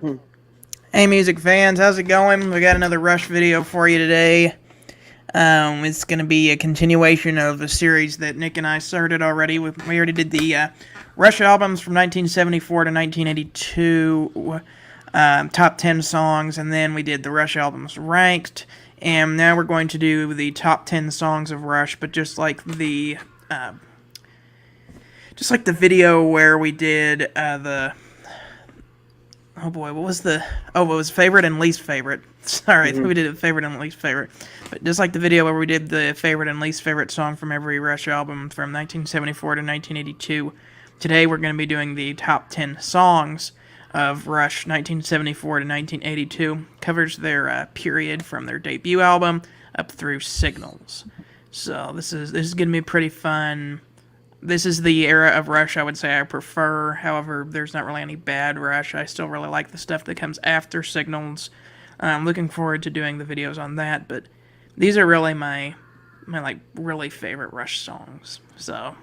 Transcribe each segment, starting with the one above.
Hmm. Hey, music fans, how's it going? We got another Rush video for you today. It's going to be a continuation of a series that Nick and I started already. We already did the Rush albums from 1974 to 1982, top 10 songs, and then we did the Rush albums ranked. And now we're going to do the top 10 songs of Rush, but just like the video where we did the oh boy, what was the? Oh, it was favorite and least favorite. Sorry, Hmm. we did a favorite and least favorite. But just like the video where we did the favorite and least favorite song from every Rush album from 1974 to 1982, today we're going to be doing the top 10 songs of Rush 1974 to 1982. Covers their period from their debut album up through Signals. So this is going to be pretty fun. This is the era of Rush I would say I prefer. However, there's not really any bad Rush. I still really like the stuff that comes after Signals. I'm looking forward to doing the videos on that, but these are really my like really favorite Rush songs. So,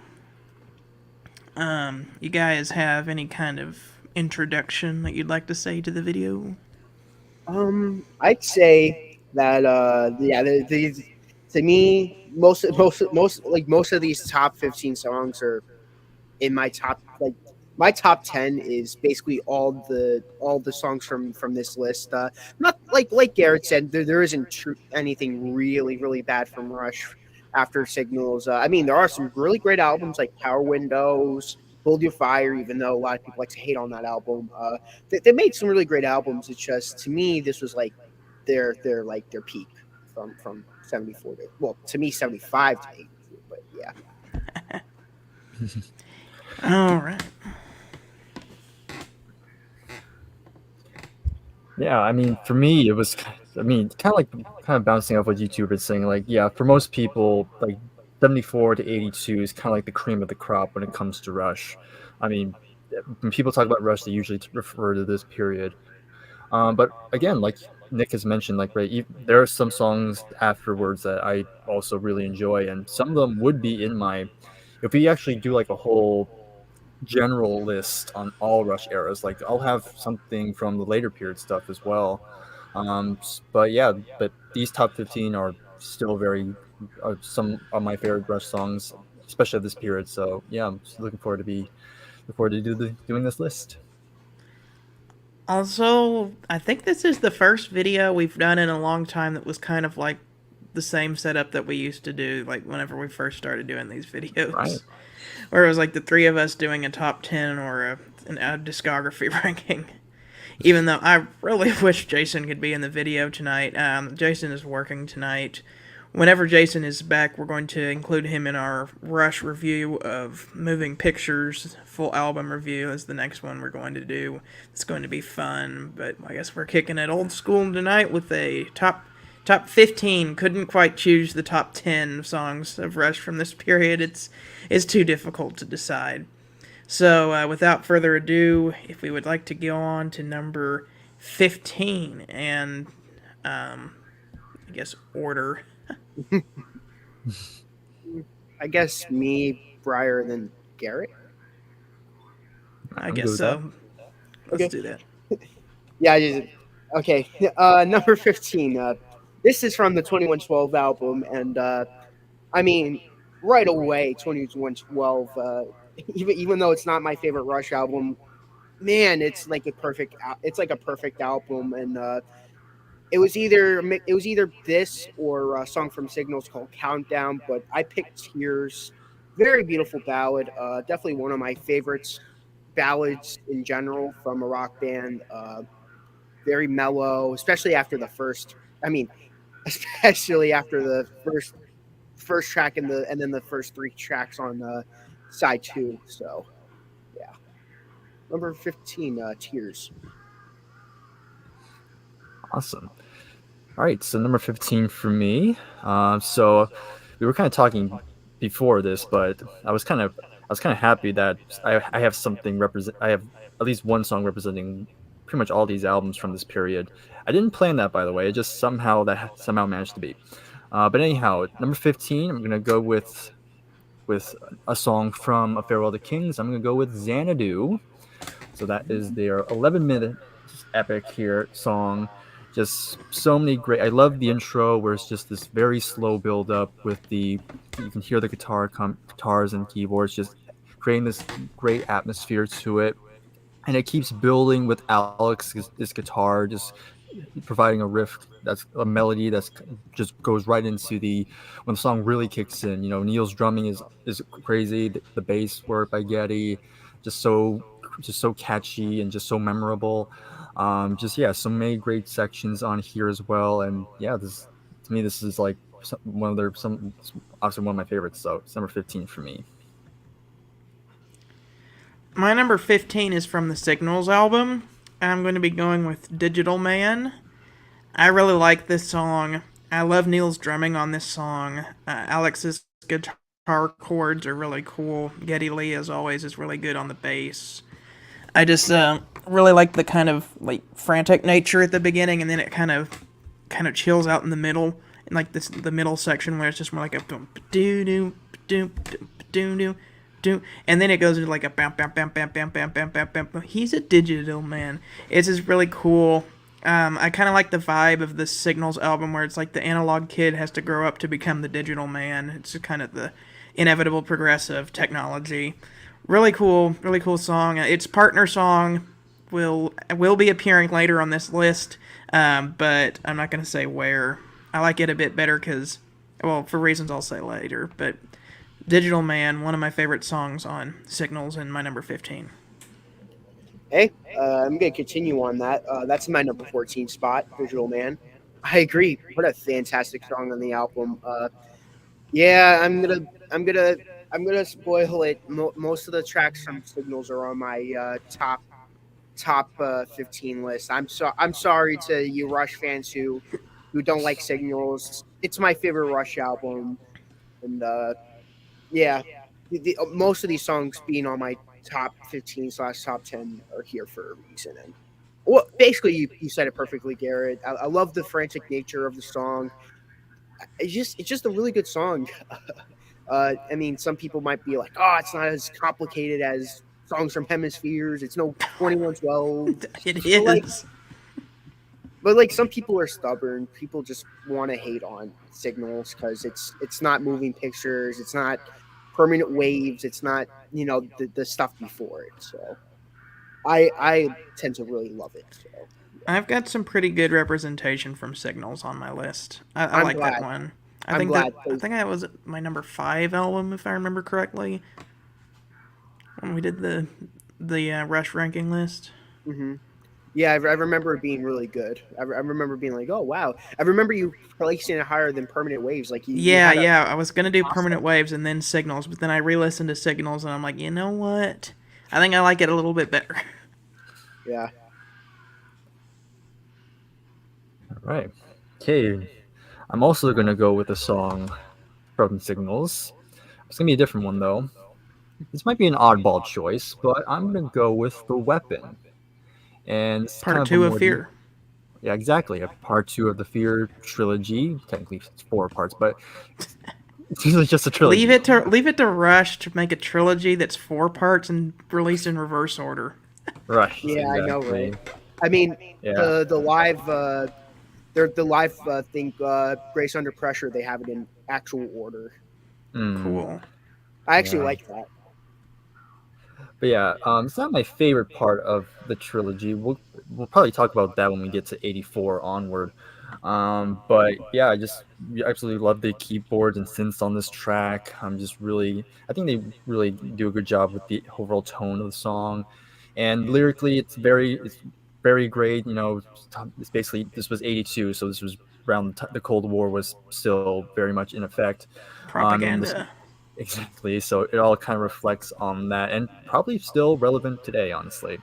you guys have any kind of introduction that you'd like to say to the video? I'd say that yeah, these to me most of these top 15 songs are in my top my top 10 is basically all the songs from this list. Not like Garrett said, there isn't anything really bad from Rush after Signals. I mean, there are some really great albums like Power Windows, Hold Your Fire, even though a lot of people like to hate on that album. They made some really great albums. It's just to me this was like their peak from 74 to, well, to me 75 to 82, but yeah. All right. Yeah, I mean, for me, it was, I mean, kind of bouncing off what you were saying. Like, yeah, for most people, like 74 to 82 is kind of like the cream of the crop when it comes to Rush. I mean, when people talk about Rush, they usually refer to this period. But again, like Nick has mentioned, like, right, there are some songs afterwards that I also really enjoy, and some of them would be in my. If we actually do like a whole general list on all Rush eras. Like I'll have something from the later period stuff as well. But yeah, but these top 15 are still some of my favorite Rush songs, especially of this period. So yeah, I'm just looking forward to doing this list. Also, I think this is the first video we've done in a long time that was kind of like the same setup that we used to do, like whenever we first started doing these Right. videos, where it was like the three of us doing a top 10 or a discography ranking. Even though I really wish Jason could be in the video tonight. Jason is working tonight. Whenever Jason is back, we're going to include him in our Rush review of Moving Pictures. Full album review is the next one we're going to do. It's going to be fun, but I guess we're kicking it old school tonight with a top 15. Couldn't quite choose the top 10 songs of Rush from this period. It's too difficult to decide. So, without further ado, if we would like to go on to number 15 and, I guess, order. I guess me, Briar, then Garrett. I I'm good guess with that. so. Let's Okay. do that. Yeah. Okay. Number 15. This is from the 2112 album, and I mean, right away, 2112. Even though it's not my favorite Rush album, man, it's like a perfect album, and it was either this or a song from Signals called Countdown, but I picked Tears. Very beautiful ballad. Definitely one of my favorites ballads in general from a rock band. Very mellow, especially after the first. I mean, especially after the first track and then the first three tracks on side two. So yeah, number 15, Tears. Awesome. All right, so number 15 for me. So we were kind of talking before this, but I was kind of happy that I have something represent. I have at least one song representing pretty much all these albums from this period. I didn't plan that, by the way. It just somehow managed to be. But anyhow, number 15, I'm gonna go with a song from A Farewell to Kings. I'm gonna go with Xanadu. So that is their just epic here song. Just so many great. I love the intro where it's just this very slow build up with the you can hear the guitars and keyboards just creating this great atmosphere to it, and it keeps building with Alex's this guitar just providing a riff that's a melody that's just goes right into the when the song really kicks in. You know, Neil's drumming is crazy. The bass work by Getty, just so catchy and just so memorable. Just yeah, so many great sections on here as well. And yeah, this to me this is like one of their some obviously one of my favorites. So it's number 15 for me. My number 15 is from the Signals album. I'm going to be going with Digital Man. I really like this song. I love Neil's drumming on this song. Alex's guitar chords are really cool. Geddy Lee, as always, is really good on the bass. I just really like the kind of like frantic nature at the beginning, and then it kind of chills out in the middle, in like the middle section where it's just more like a boom doo doo doo doo doo doo, and then it goes into like a bam bam bam bam bam bam bam bam bam. He's a digital man. It's just really cool. I kind of like the vibe of the Signals album where it's like the analog kid has to grow up to become the digital man. It's kind of the inevitable progressive technology. Really cool song. Its partner song will be appearing later on this list, but I'm not going to say where. I like it a bit better because, well, for reasons I'll say later, but Digital Man, one of my favorite songs on Signals, and my number 15. Hey, I'm gonna continue on that. That's my number 14 spot, Digital Man. I agree. What a fantastic song on the album. Yeah, I'm gonna spoil it. Most of the tracks from Signals are on my top 15 list. I'm sorry to you Rush fans who don't like Signals. It's my favorite Rush album, and yeah, most of these songs being on my top 15 / top 10 are here for a reason. And well, basically, you said it perfectly, Garrett. I love the frantic nature of the song. It's just a really good song. I mean, some people might be like, "Oh, it's not as complicated as songs from Hemispheres. It's no 2112." It is. But like some people are stubborn. People just want to hate on Signals because it's not moving pictures. It's not permanent waves. It's not the stuff before it. So I tend to really love it. So I've got some pretty good representation from Signals on my list. I I'm like glad. that one. I'm glad. I think that was my number 5 album, if I remember correctly, when we did the Rush ranking list. Hmm. Yeah, I remember it being really good. I remember being like, oh wow. I remember you placing it higher than Permanent Waves. Like you Yeah, had a yeah. I was gonna do process. Permanent Waves and then Signals, but then I re-listened to Signals and I'm like, you know what? I think I like it a little bit better. Yeah. All right. Okay. I'm also going to go with a song from Signals. It's going to be a different one, though. This might be an oddball choice, but I'm going to go with The Weapon. And it's kind Part of a 2 of more Fear. yeah, exactly. A part 2 of the Fear trilogy. Technically, it's 4 parts, but it's usually just a trilogy. Leave it to Rush to make a trilogy that's 4 parts and released in reverse order. Right. Yeah, I know, exactly. right? I mean, Yeah. the live the live thing, Grace Under Pressure, they have it in actual order. Mm. Cool. I actually Yeah. like that. But yeah, it's not my favorite part of the trilogy. We'll probably talk about that when we get to 84 onward. But yeah, I absolutely love the keyboards and synths on this track. I think they really do a good job with the overall tone of the song, and lyrically, it's very great. You know, it's basically this was 82, so this was around the Cold War was still very much in effect. And this Propaganda. exactly. So it all kind of reflects on that, and probably still relevant today, honestly.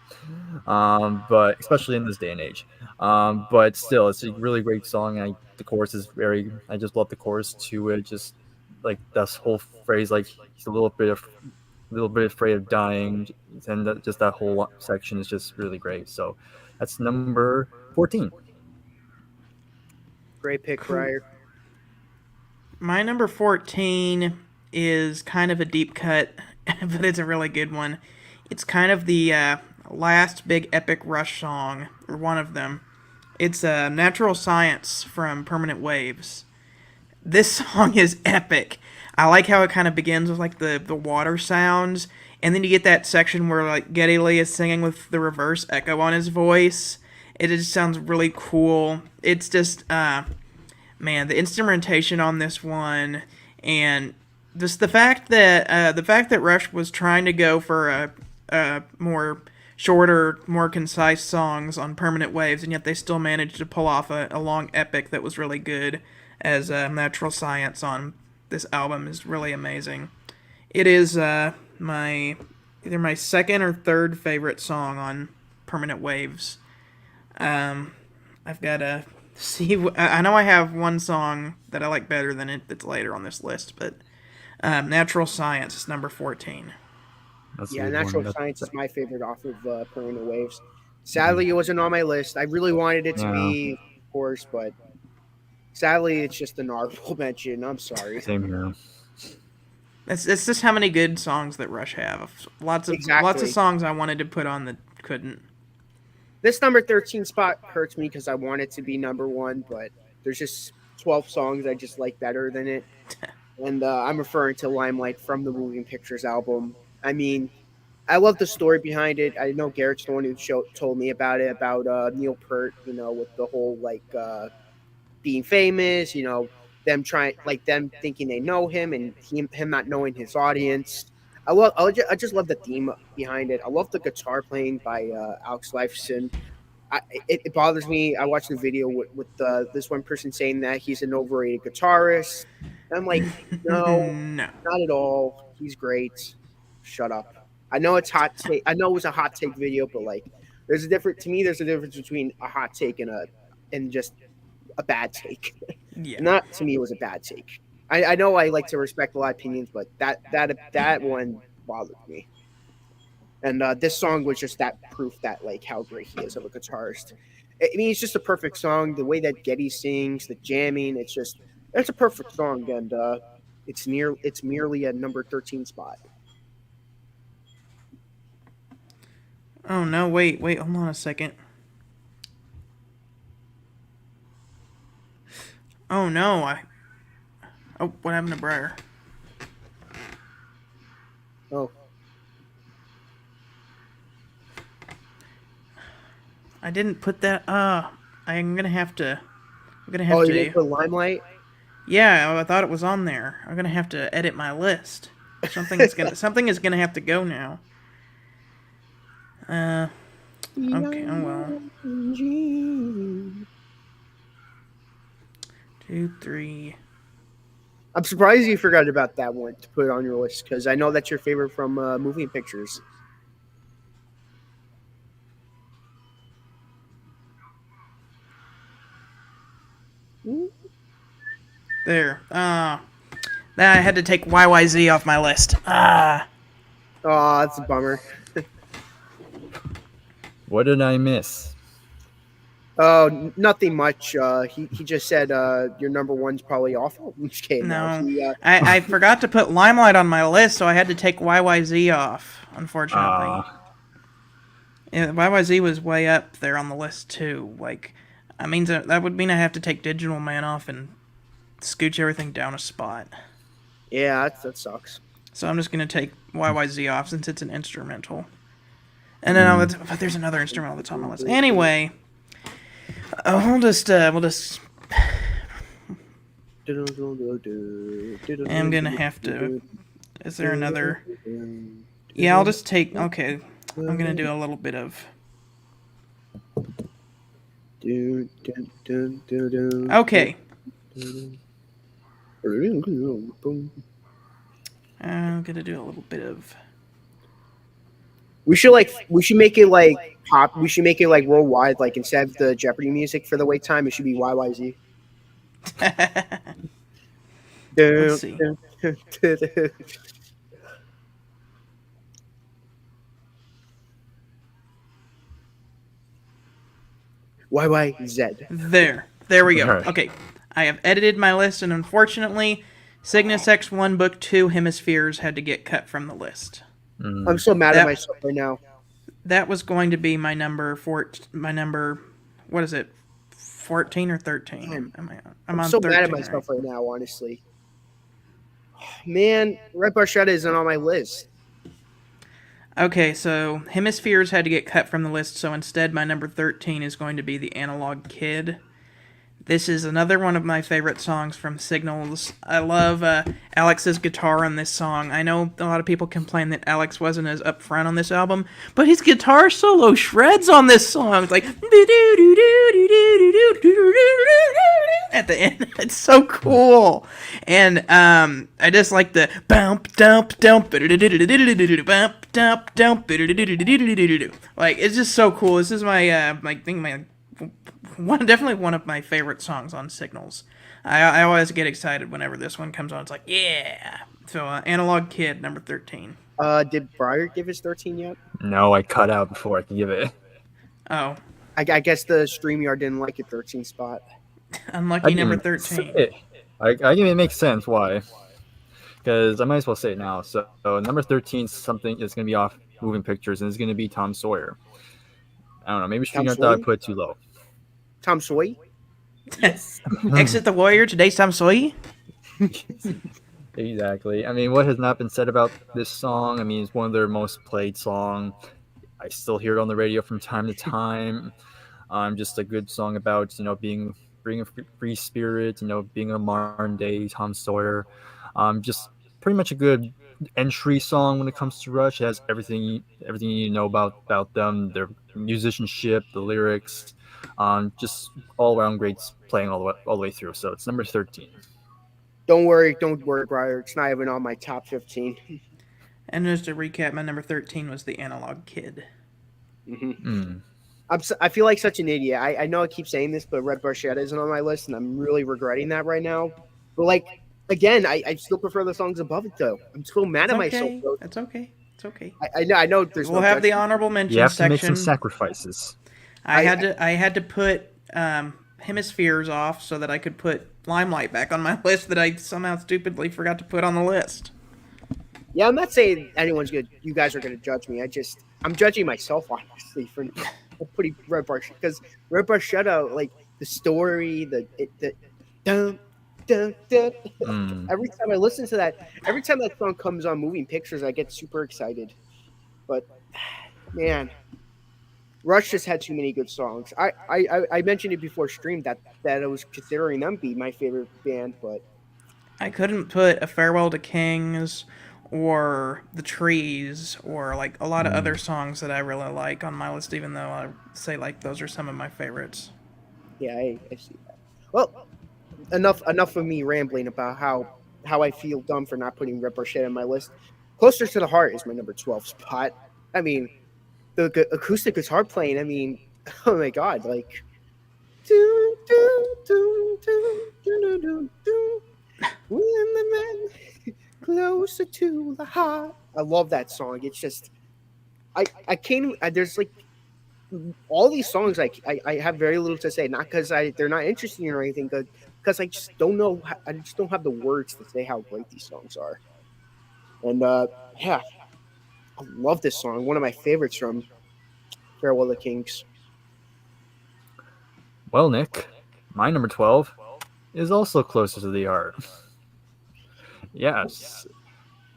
But especially in this day and age. But still, it's a really great song. The chorus is very. I just love the chorus to it. Just like this whole phrase, like he's a little bit afraid of dying, and just that whole section is just really great. So that's number 14. Great pick, Cool. Briar. My number 14 is kind of a deep cut, but it's a really good one. It's kind of the last big epic Rush song, or one of them. It's Natural Science from Permanent Waves. This song is epic. I like how it kind of begins with like the water sounds, and then you get that section where like Geddy Lee is singing with the reverse echo on his voice. It just sounds really cool. It's just man, the instrumentation on this one, and just the fact that Rush was trying to go for a more shorter, more concise songs on Permanent Waves, and yet they still managed to pull off a long epic that was really good as Natural Science on this album is really amazing. It is my either my second or third favorite song on Permanent Waves. I've got to see. I know I have one song that I like better than it that's later on this list, but Natural Science is number 14. That's a Yeah, good Natural one. Science is my favorite off of Permanent Waves. Sadly, it wasn't on my list. I really wanted it to Yeah. be, of course, but sadly, it's just an honorable mention. I'm sorry. Same here. It's just how many good songs that Rush have. Lots of Exactly. songs I wanted to put on that couldn't. This number 13 spot hurts me because I want it to be number one, but there's just 12 songs I just like better than it. And I'm referring to Limelight from the Moving Pictures album. I mean, I love the story behind it. I know Garrett's the one who told me about it, about Neil Peart, with the whole being famous, them thinking they know him and him not knowing his audience. I just love the theme behind it. I love the guitar playing by Alex Lifeson. It bothers me. I watched the video with this one person saying that he's an overrated guitarist. And I'm like, no, No. not at all. He's great. Shut up. I know it's hot take. I know it was a hot take video, but there's a difference between a hot take and just a bad take. Yeah. Not to me, it was a bad take. I know I like to respect a lot of opinions, but that one bothered me. And this song was just that proof that how great he is of a guitarist. I mean, it's just a perfect song. The way that Geddy sings, the jamming, it's a perfect song, and it's merely a number 13 spot. Oh no! Wait! Hold on a second. Oh no! Oh, what happened to Briar? Oh, I didn't put that. I'm gonna have to. you didn't put Limelight? Yeah, I thought it was on there. I'm gonna have to edit my list. Something is gonna have to go now. Okay. Oh well. 2, 3. I'm surprised you forgot about that one to put it on your list because I know that's your favorite from Moving Pictures. There. I had to take YYZ off my list. Oh, that's a bummer. What did I miss? Oh, nothing much. He just said your number one's probably awful. I'm just kidding. No. I forgot to put Limelight on my list, so I had to take YYZ off, unfortunately. Yeah, YYZ was way up there on the list, too. That would mean I have to take Digital Man off and scooch everything down a spot. Yeah, that sucks. So I'm just going to take YYZ off since it's an instrumental. And then but there's another instrumental that's on my list. Anyway, we'll just I'm gonna have to. Is there another? Yeah, I'll just take. Okay, I'm gonna do a little bit of. Okay. I'm gonna do a little bit of. We should make it pop. We should make it worldwide. Instead of the Jeopardy music for the wait time, it should be YYZ. Let's see. YYZ. There we go. Alright. Okay, I have edited my list, and unfortunately, Cygnus X1 Book 2 Hemispheres had to get cut from the list. I'm so mad at myself right now. that was going to be my number what is it, 14 or 13? Damn. I'm I'm on so 13 mad at myself right now, honestly. Man, Red Barchetta isn't on my list. Okay, so Hemispheres had to get cut from the list, so instead my number 13 is going to be the Analog Kid. This is another one of my favorite songs from Signals. I love Alex's guitar on this song. I know a lot of people complain that Alex wasn't as upfront on this album, but his guitar solo shreds on this song. It's like at the end. It's so cool, and I just like the bump dump dump bump dump dump. Like it's just so cool. This is my definitely one of my favorite songs on Signals. I always get excited whenever this one comes on. It's like, yeah. So, Analog Kid, number 13. Did Breyer give his 13 yet? No, I cut out before I could give it. Oh, I guess the StreamYard didn't like a 13 spot. unlucky number 13. I think it makes sense why. Because I might as well say it now. So number 13 is something is going to be off Moving Pictures, and it's going to be Tom Sawyer. I don't know. Maybe StreamYard thought I put it too low. Tom Sawyer? Exit the Warrior, today's Tom Sawyer. Exactly. I mean, what has not been said about this song? I mean, it's one of their most played songs. I still hear it on the radio from time to time. Just a good song about, bringing a free spirit, being a modern day Tom Sawyer. Just pretty much a good entry song when it comes to Rush. It has everything you need to know about them, their musicianship, the lyrics. Just all around great playing all the way through. So it's number 13. Don't worry, Breyer. It's not even on my top 15. And just to recap, my number 13 was the Analog Kid. Mm-hmm. I feel like such an idiot. I know I keep saying this, but Red Barchetta isn't on my list, and I'm really regretting that right now. But again, I still prefer the songs above it, though. I'm still mad at myself. Bro. That's okay. It's okay. I know. We'll have the honorable mention section. You have section. to make some sacrifices. I had to put Hemispheres off so that I could put Limelight back on my list that I somehow stupidly forgot to put on the list. Yeah, I'm not saying you guys are gonna judge me. I'm judging myself, honestly, for putting Red Barchetta, because Red Barchetta, like the story, the dun, dun, dun. Every time I listen to that, every time that song comes on Moving Pictures, I get super excited. But man, Rush just had too many good songs. I mentioned it before stream that I was considering them be my favorite band, but I couldn't put A Farewell to Kings or The Trees or like a lot of other songs that I really like on my list, even though I say like those are some of my favorites. Yeah, I see that. Well, enough of me rambling about how I feel dumb for not putting Red Barchetta on my list. Closer to the Heart is my number 12 spot. I mean, the acoustic guitar playing, I mean, oh my god, like do, do, do, do, do, do, do, when the man closer to the heart. I love that song. It's just I can't there's like all these songs I have very little to say, not because they're not interesting or anything, but because I just don't know, I just don't have the words to say how great these songs are. And yeah, I love this song. One of my favorites from Farewell to Kings. Well, Nick, my number 12 is also Closer to the Heart. Yes.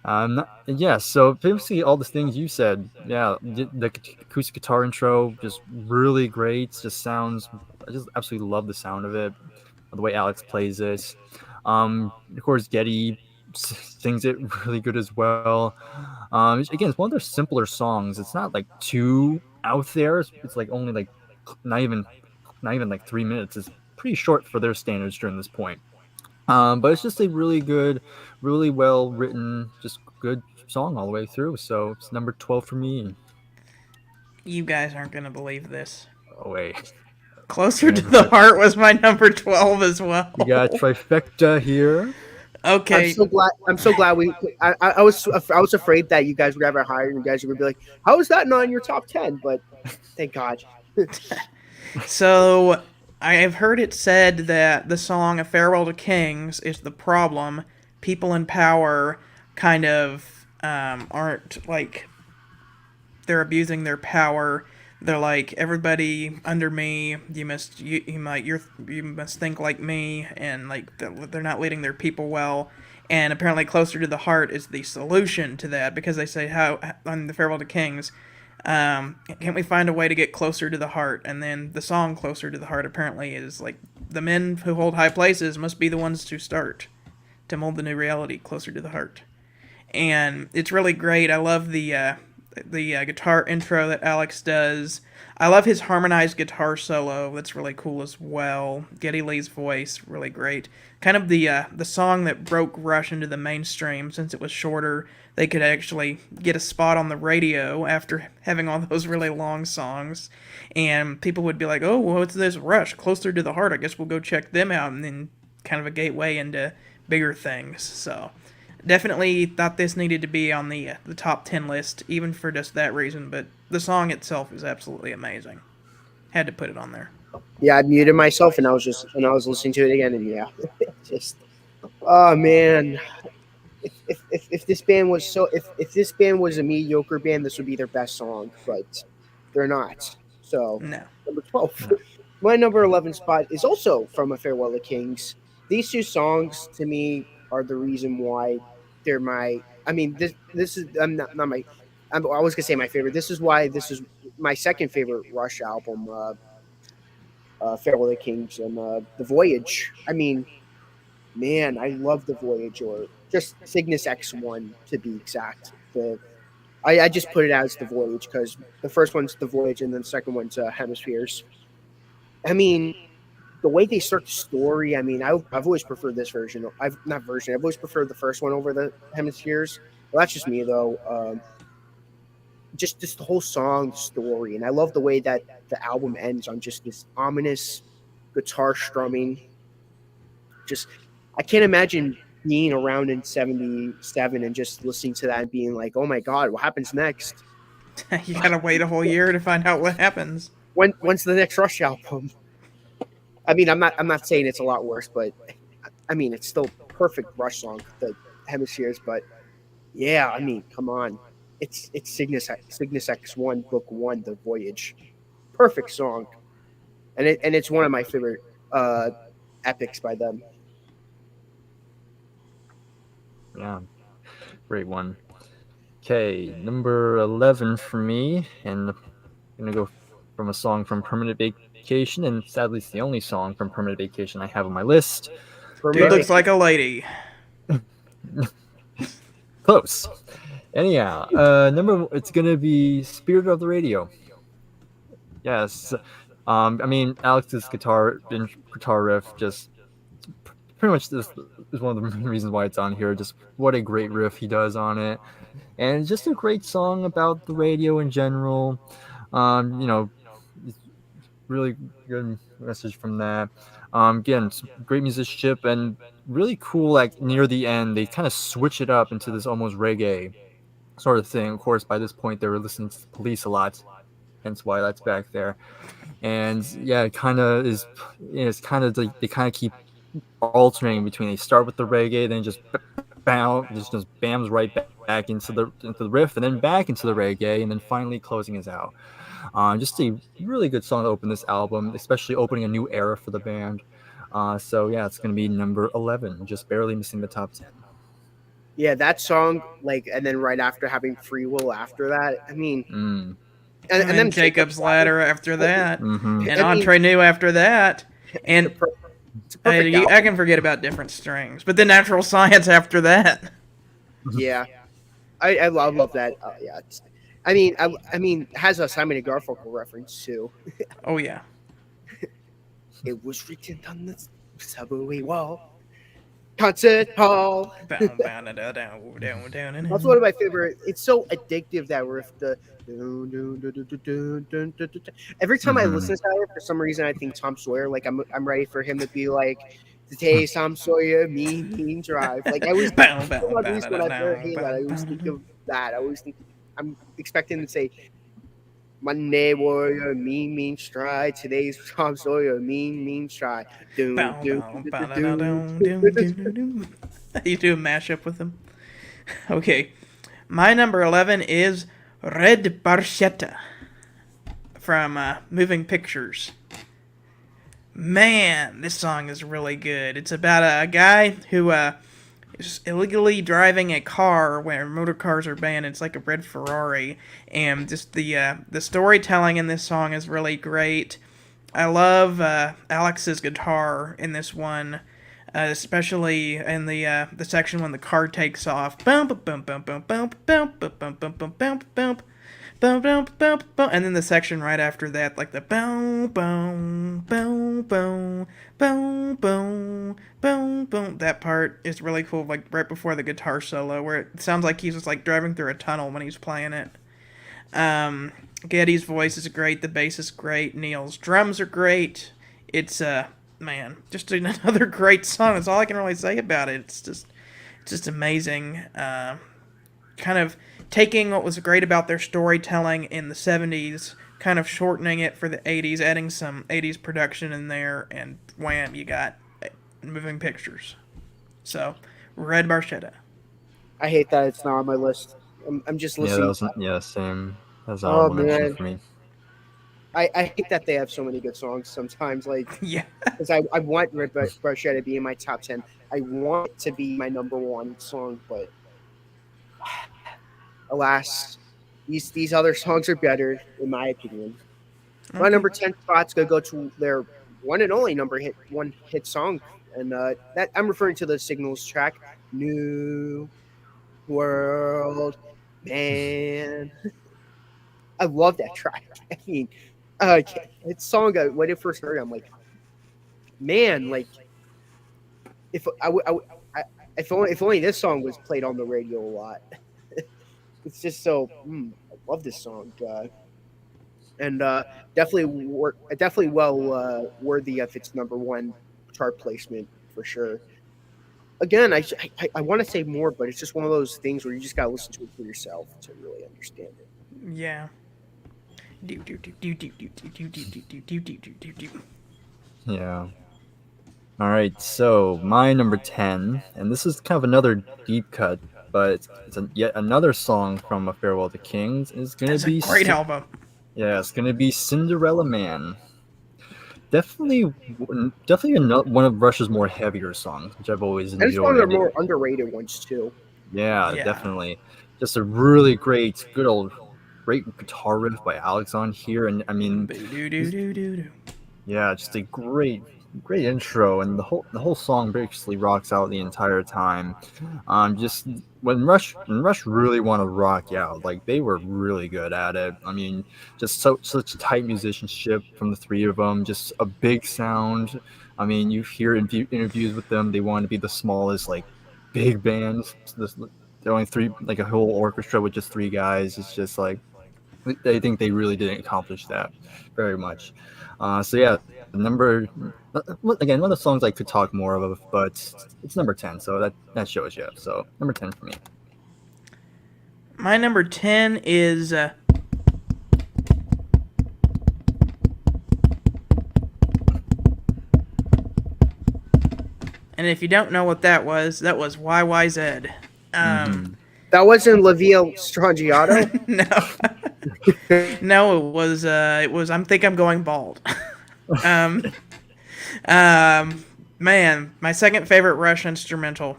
So basically all the things you said, yeah, the acoustic guitar intro, just really great. I just absolutely love the sound of it, the way Alex plays it. Of course, Geddy sings it really good as well. Again, it's one of their simpler songs. It's not like too out there. It's like only like not even like 3 minutes. It's pretty short for their standards during this point. But it's just a really good, really well written, just good song all the way through. So it's number 12 for me. You guys aren't gonna believe this. Oh wait, Closer to the Heart was my number 12 as well. You got a trifecta here. Okay. I'm so glad I was afraid that you guys would have it higher and you guys would be like, how is that not in your top 10? But thank God. So I have heard it said that the song A Farewell to Kings is the problem. People in power kind of aren't like they're abusing their power. They're like, everybody under me, you must think like me, and like they're not leading their people well. And apparently, closer to the heart is the solution to that, because they say, how on the Farewell to Kings, can't we find a way to get closer to the heart? And then the song "Closer to the Heart" apparently is like, the men who hold high places must be the ones to start to mold the new reality closer to the heart. And it's really great. I love the guitar intro that Alex does. I love his harmonized guitar solo. That's really cool as well. Geddy Lee's voice, really great. Kind of the song that broke Rush into the mainstream. Since it was shorter, they could actually get a spot on the radio after having all those really long songs. And people would be like, oh, well, what's this Rush? Closer to the Heart. I guess we'll go check them out. And then kind of a gateway into bigger things. So definitely thought this needed to be on the top 10 list, even for just that reason. But the song itself is absolutely amazing. Had to put it on there. Yeah, I muted myself and I was listening to it again, and yeah, just oh man, if this band was if this band was a mediocre band, this would be their best song, but they're not. So No. number 12, my number 11 spot is also from A Farewell to Kings. These two songs to me are the reason why they're my. I mean, this is I'm not my. I was gonna say my favorite. This is why this is my second favorite Rush album. Farewell to Kings and The Voyage. I mean, man, I love The Voyage, or just Cygnus X1 to be exact. I just put it as The Voyage because the first one's The Voyage and then the second one's Hemispheres. I mean, the way they start the story, I mean, I've always preferred this version. I've always preferred the first one over the Hemispheres. Well, that's just me, though. Just the whole song story, and I love the way that the album ends on just this ominous guitar strumming. Just I can't imagine being around in 77 and just listening to that and being like, oh my god, what happens next? You gotta wait a whole year to find out what happens. When's the next Rush album? I mean, I'm not saying it's a lot worse, but I mean, it's still perfect Rush song, the Hemispheres. But yeah, I mean, come on. It's Cygnus X1 Book 1, The Voyage. Perfect song. And it's one of my favorite epics by them. Yeah, great one. Okay, number 11 for me, and I'm gonna go from a song from Permanent Vacation, and sadly it's the only song from Permanent Vacation I have on my list. Dude looks like a lady. Close. Anyhow, it's gonna be Spirit of the Radio. Yes, I mean Alex's guitar riff just pretty much this is one of the main reasons why it's on here. Just what a great riff he does on it, and just a great song about the radio in general. Really good message from that. Again, great musicianship and really cool. Like near the end, they kind of switch it up into this almost reggae sort of thing. Of course, by this point, they were listening to the Police a lot, hence why that's back there. And yeah, it kind of is. It's kind of like they kind of keep alternating between. They start with the reggae, then just just bams right back into the riff, and then back into the reggae, and then finally closing us out. Just a really good song to open this album, especially opening a new era for the band. So yeah, it's going to be number 11, just barely missing the top 10. Yeah, that song, like, and then right after having Free Will after that, I mean, and then Jacob's Ladder after that, Mm-hmm. and Entre Nous after that, and it's a perfect I can forget about Different Strings, but then Natural Science after that. Yeah, I love that. Yeah, I mean, it has a Simon and Garfunkel reference too. Oh yeah. It was written on the subway wall. Concert hall. That's one of my favorite. It's so addictive, that riff. Every time I listen to that, for some reason I think Tom Sawyer. Like I'm ready for him to be like, "Today Tom Sawyer, mean drive." Like I always when I hear that, I always think of that. I always think I'm expecting to say, Monday Warrior, mean stride. Today's Tom Sawyer, mean stride. You do a mashup with them. Okay, my number 11 is Red Barchetta from Moving Pictures. Man, this song is really good. It's about a guy who is illegally driving a car where motor cars are banned. It's like a red Ferrari, and just the storytelling in this song is really great. I love Alex's guitar in this one, especially in the section when the car takes off. Bum bum bum bum bum bum bum bum bum bum bum bum bum. Boom, boom, boom, boom, and then the section right after that, like the boom, boom, boom, boom, boom, boom, boom, boom. That part is really cool, like right before the guitar solo, where it sounds like he's just like driving through a tunnel when he's playing it. Geddy's voice is great, the bass is great, Neil's drums are great. It's man, just another great song. That's all I can really say about it. It's just amazing. Kind of taking what was great about their storytelling in the 70s, kind of shortening it for the 80s, adding some 80s production in there, and wham, you got Moving Pictures. So, Red Barchetta. I hate that it's not on my list. I'm just Yeah, listening. same. That's Oh all mention man, for me. I hate that they have so many good songs sometimes. Like, Yeah. because I want Red Barchetta to be in my top 10. I want it to be my number one song, but alas, these other songs are better in my opinion. My number 10 spot's gonna go to their one and only one hit song, and that I'm referring to the Signals track, "New World Man." I love that track. I mean, it's song when I first heard it, I'm like, man, like if if only this song was played on the radio a lot. It's just so I love this song, and definitely well worthy of its number one chart placement for sure. Again, I want to say more, but it's just one of those things where you just gotta listen to it for yourself to really understand it. Yeah. Yeah. All right, so my number 10, and this is kind of another deep cut, but yet another song from A Farewell to Kings is going That's to a be great album. Yeah, it's going to be Cinderella Man. Definitely one of Rush's more heavier songs, which I've always And it's one of enjoyed. the more underrated ones too. Yeah, Yeah. definitely. Just a really great guitar riff by Alex on here, and I mean, yeah, just a great intro, and the whole song basically rocks out the entire time. Just when Rush really want to rock out, like they were really good at it. I mean, just such tight musicianship from the three of them, just a big sound. I mean, you hear in interviews with them, they want to be the smallest like big bands. They're only three, like a whole orchestra with just three guys. It's just like I think they really didn't accomplish that very much. So yeah, number again, one of the songs I could talk more of, but it's number 10, so that shows you. So number 10 for me. My number 10 is and if you don't know what that was YYZ. That wasn't La Via Strangiato. No, it was I think I'm going bald. Man, my second favorite Rush instrumental.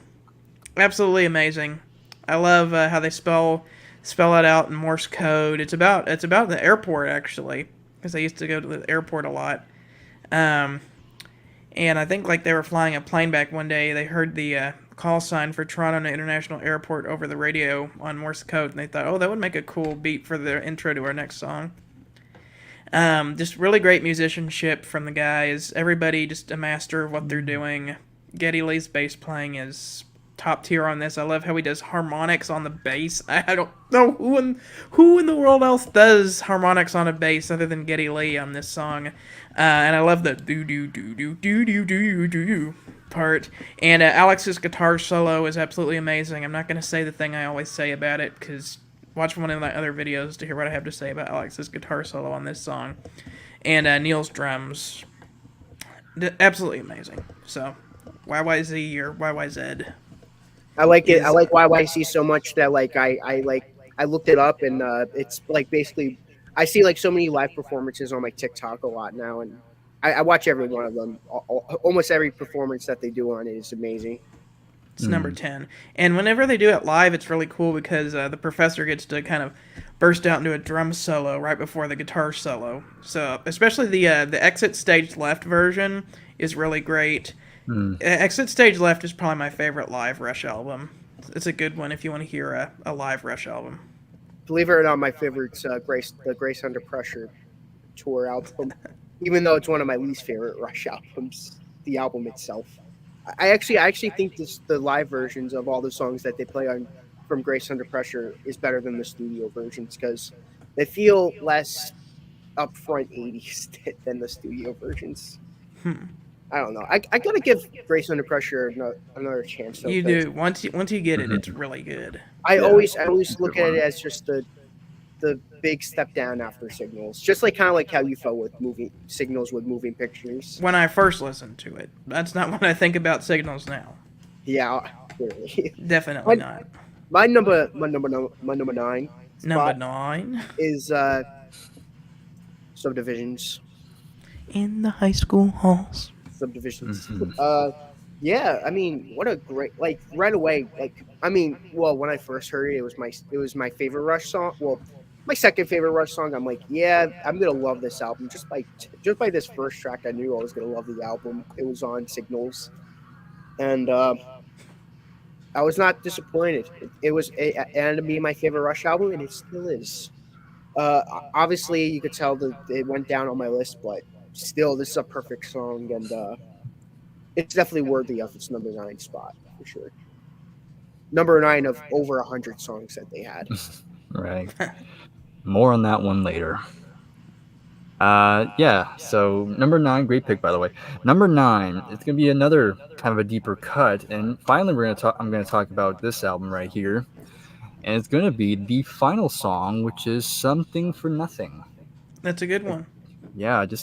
Absolutely amazing. I love how they spell it out in Morse code. It's about the airport actually, because I used to go to the airport a lot. And I think like they were flying a plane back one day. They heard the call sign for Toronto International Airport over the radio on Morse code, and they thought, oh, that would make a cool beat for the intro to our next song. Just really great musicianship from the guys. Everybody just a master of what they're doing. Geddy Lee's bass playing is top tier on this. I love how he does harmonics on the bass. I don't know who in the world else does harmonics on a bass other than Geddy Lee on this song. And I love the do do do do do do do do part. And Alex's guitar solo is absolutely amazing. I'm not going to say the thing I always say about it, because watch one of my other videos to hear what I have to say about Alex's guitar solo on this song. And Neil's drums, absolutely amazing. So, YYZ or YYZ. I like it. I like YYC so much that like I like I looked it up, and it's like basically I see like so many live performances on my TikTok a lot now, and I watch every one of them. Almost every performance that they do on it is amazing. It's number 10. And whenever they do it live, it's really cool because the professor gets to kind of burst out into a drum solo right before the guitar solo. So, especially the Exit Stage Left version is really great. Exit Stage Left is probably my favorite live Rush album. It's a good one if you want to hear a live Rush album. Believe it or not, my favorite's the Grace Under Pressure tour album, even though it's one of my least favorite Rush albums. The album itself. I actually think the live versions of all the songs that they play on from Grace Under Pressure is better than the studio versions because they feel less upfront 80s than the studio versions. I don't know. I gotta give Grace Under Pressure another chance. Though, you do. Once you get it, it's really good. I always look at it as just the big step down after Signals, just like kind of like how you felt with Signals with Moving Pictures. When I first listened to it, that's not what I think about Signals now. Yeah, really. Definitely not. My number 9. Number 9 is Subdivisions. In the high school halls. Subdivisions. Yeah, I mean, what a great right away. When I first heard it, it was my favorite Rush song. Well, my second favorite Rush song. I'm like, yeah, I'm gonna love this album just by this first track. I knew I was gonna love the album. It was on Signals, and I was not disappointed. It ended up being my favorite Rush album, and it still is. Obviously, you could tell that it went down on my list, but still, this is a perfect song, and it's definitely worthy of its number 9 spot for sure. Number 9 of over 100 songs that they had. Right. More on that one later. So number 9, great pick by the way. Number 9, it's gonna be another kind of a deeper cut, and finally I'm gonna talk about this album right here, and it's gonna be the final song, which is Something for Nothing. That's a good one. Yeah, it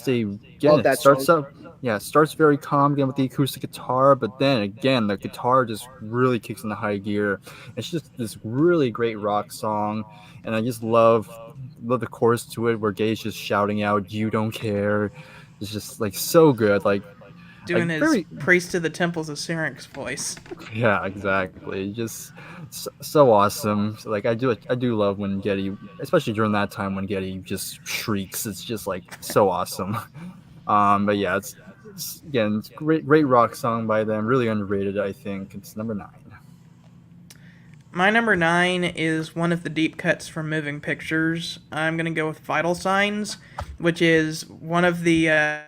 starts very calm again with the acoustic guitar, but then again the guitar just really kicks into high gear. It's just this really great rock song, and I just love the chorus to it where Gay's just shouting out "You don't care." It's just like so good, like doing his Priest to the Temples of Syrinx voice. Yeah, exactly. Just so awesome. Like I do love when Geddy, especially during that time when Geddy just shrieks. It's just like so awesome. But yeah, it's great rock song by them. Really underrated, I think. It's number 9. My number 9 is one of the deep cuts from Moving Pictures. I'm going to go with Vital Signs, which is one of the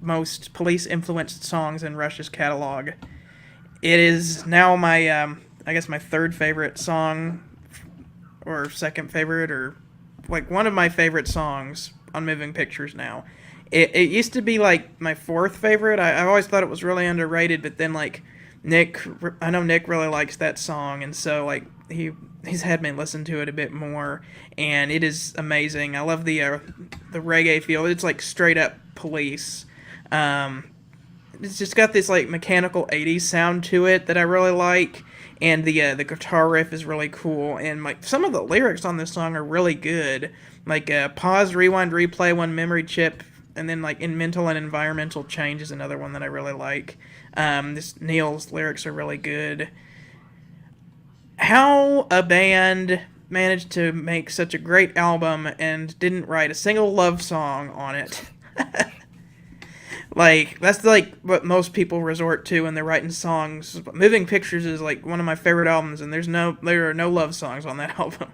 most police-influenced songs in Rush's catalog. It is now my, my third favorite song, or second favorite, or like one of my favorite songs on Moving Pictures now. It used to be like my fourth favorite. I always thought it was really underrated, but then like I know Nick really likes that song, and so like he's had me listen to it a bit more, and it is amazing. I love the reggae feel. It's like straight up Police. It's just got this like mechanical 80s sound to it that I really like, and the guitar riff is really cool, and like some of the lyrics on this song are really good. Like pause, rewind, replay one memory chip, and then like in mental and environmental change is another one that I really like. This Neil's lyrics are really good. How a band managed to make such a great album and didn't write a single love song on it. Like, that's like what most people resort to when they're writing songs. Moving Pictures is like one of my favorite albums, and there are no love songs on that album.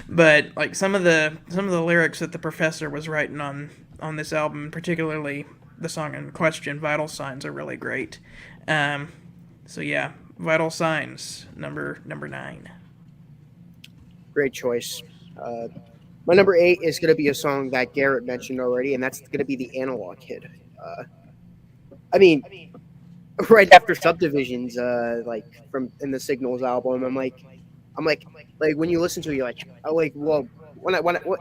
But like some of the lyrics that the professor was writing on this album, particularly the song in question, Vital Signs, are really great. So yeah, Vital Signs, number 9. Great choice. My number 8 is going to be a song that Garrett mentioned already, and that's going to be the Analog Kid. Right after Subdivisions, like from in the Signals album, I'm like when you listen to it, you're like, well,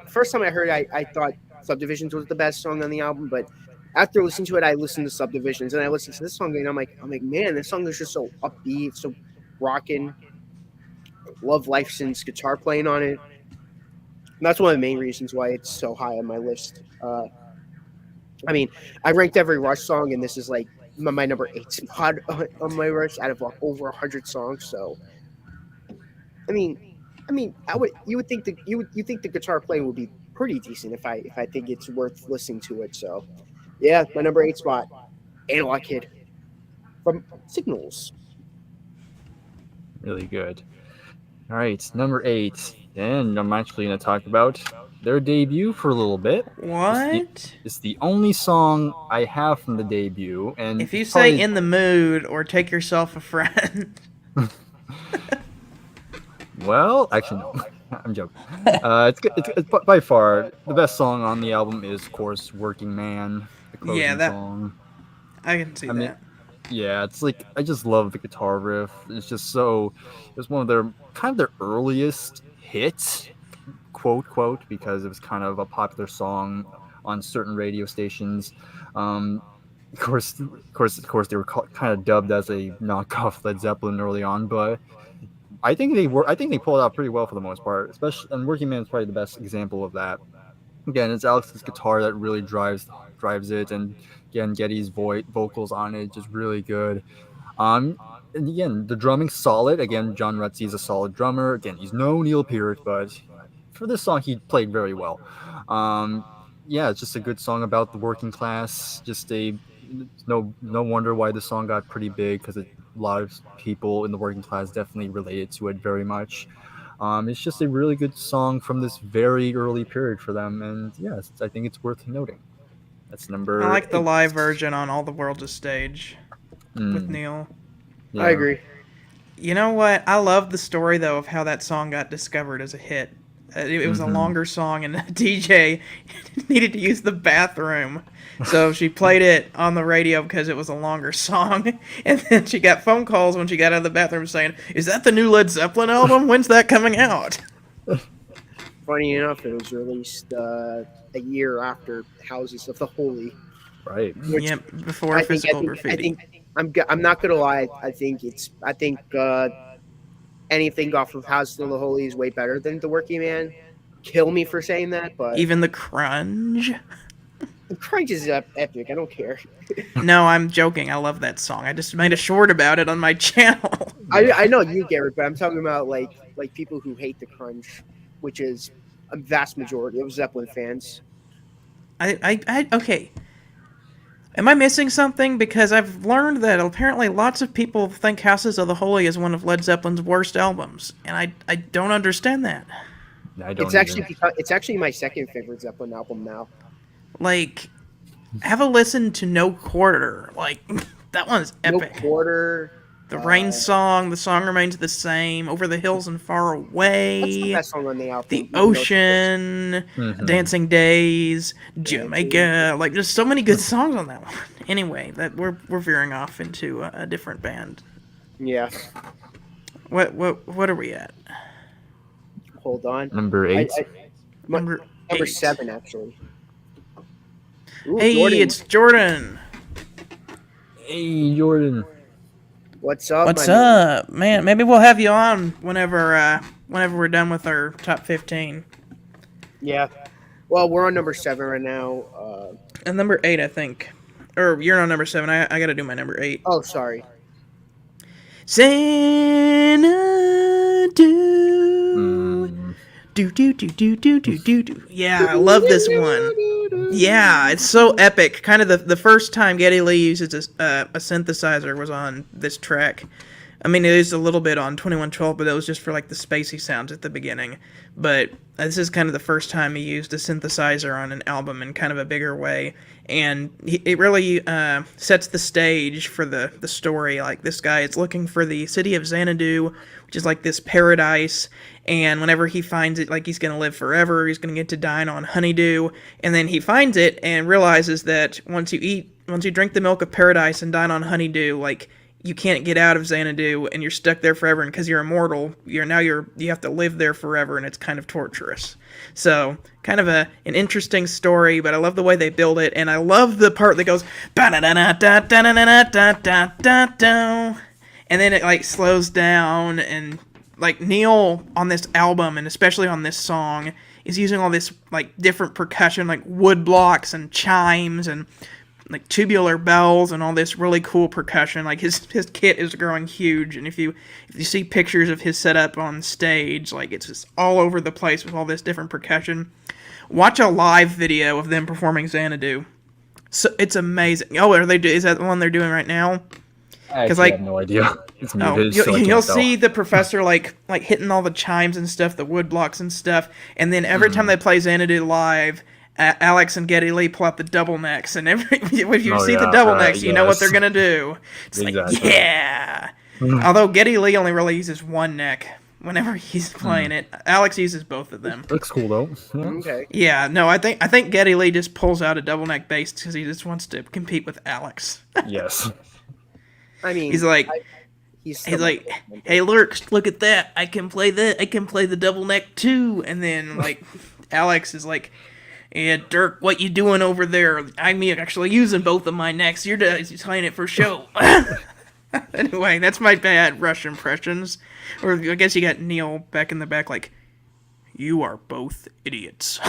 first time I heard it, I thought Subdivisions was the best song on the album, but after listening to it, I listened to Subdivisions, and I listened to this song, and I'm like, man, this song is just so upbeat, so rocking. Love Lifeson's guitar playing on it. And that's one of the main reasons why it's so high on my list. I mean, I ranked every Rush song, and this is like my number 8 spot on my Rush out of like over 100 songs. So, I mean, you would think the guitar playing would be pretty decent if I think it's worth listening to it. So, yeah, my number 8 spot, Analog Kid from Signals. Really good. All right, number 8, and I'm actually going to talk about their debut for a little bit. What? It's the only song I have from the debut, and If you say "In the Mood" or "Take Yourself a Friend," well, actually no, I'm joking. It's by far the best song on the album is, of course, "Working Man," the closing song. I can see that. Yeah, it's like I just love the guitar riff. It's just so. It was one of their earliest hits, quote, because it was kind of a popular song on certain radio stations. Of course, they were kind of dubbed as a knockoff Led Zeppelin early on, but I think they pulled it out pretty well for the most part. Especially, and "Working Man" is probably the best example of that. Again, it's Alex's guitar that really drives it, and again, Geddy's vocals on it just really good. And again, the drumming's solid. Again, John Rutsey's a solid drummer. Again, he's no Neil Peart, but for this song, he played very well. Yeah, it's just a good song about the working class. No wonder why the song got pretty big, because a lot of people in the working class definitely related to it very much. It's just a really good song from this very early period for them, and yes, I think it's worth noting. That's number. I like the 8. live version on "All the World's a Stage" with Neil. Yeah. I agree. You know what? I love the story though of how that song got discovered as a hit. It was a longer song, and the DJ needed to use the bathroom, so she played it on the radio because it was a longer song. And then she got phone calls when she got out of the bathroom saying, "Is that the new Led Zeppelin album? When's that coming out?" Funny enough, it was released a year after Houses of the Holy. Right. Yep, before Physical Graffiti. I'm not gonna lie. I think anything off of Houses of the Holy is way better than The Working Man. Kill me for saying that, but Even the Crunge. the Crunch is epic. I don't care. No, I'm joking. I love that song. I just made a short about it on my channel. I know you, Garrett, but I'm talking about like people who hate the Crunch, which is a vast majority of Zeppelin fans. Okay. Am I missing something? Because I've learned that apparently lots of people think Houses of the Holy is one of Led Zeppelin's worst albums, and I don't understand that. I don't It's actually my second favorite Zeppelin album now. Like, have a listen to No Quarter. Like, that one's epic. No Quarter. The Rain Song, The Song Remains the Same, Over the Hills and Far Away. What's the best song on the album? The Ocean, Dancing Days, Jamaica. Like, there's so many good songs on that one. Anyway, that we're veering off into a different band. Yeah. What are we at? Hold on. Number 8. Number 7, actually. Ooh, Hey, Jordan. it's Jordan. Hey, Jordan. What's up? What's my man? up, man? Maybe we'll have you on whenever we're done with our top 15. Yeah. Well, we're on number 7 right now. And number 8, I think. Or you're on number 7. I got to do my number 8. Oh, sorry. Xanadu. Do. Yeah, I love this one. Yeah, it's so epic. Kind of the first time Geddy Lee uses a synthesizer was on this track. I mean, it is a little bit on 2112, but that was just for like the spacey sounds at the beginning. But this is kind of the first time he used a synthesizer on an album in kind of a bigger way. And it really sets the stage for the story. Like, this guy is looking for the city of Xanadu, which is like this paradise. And whenever he finds it, like, he's going to live forever. He's going to get to dine on honeydew. And then he finds it and realizes that once you drink the milk of paradise and dine on honeydew, like, you can't get out of Xanadu and you're stuck there forever. And because you're immortal, you have to live there forever, and it's kind of torturous. So, kind of an interesting story, but I love the way they build it, and I love the part that goes and then it like slows down, and like Neil on this album and especially on this song is using all this like different percussion, like wood blocks and chimes and like tubular bells and all this really cool percussion. Like his kit is growing huge, and if you see pictures of his setup on stage, like it's just all over the place with all this different percussion. Watch a live video of them performing Xanadu. So it's amazing. Oh, is that the one they're doing right now? I actually have no idea. It's muted, so I you'll can't see tell. the professor like hitting all the chimes and stuff, the wood blocks and stuff, and then every time they play Xanadu live, Alex and Geddy Lee pull out the double necks, and if you see the double necks, you know what they're gonna do. It's Exactly. like, yeah. Although Geddy Lee only really uses one neck whenever he's playing it. Alex uses both of them. Looks cool though. Yeah. Okay. Yeah, no, I think Geddy Lee just pulls out a double neck bass because he just wants to compete with Alex. Yes. I mean, He's like, he's like, hey, Lurks, look at that. I can play that. I can play the double neck too. And then like, Alex is like, yeah, Dirk, what you doing over there? I'm actually using both of my necks. You're just playing it for show. Anyway, that's my bad Rush impressions. Or I guess you got Neil back in the back like, you are both idiots.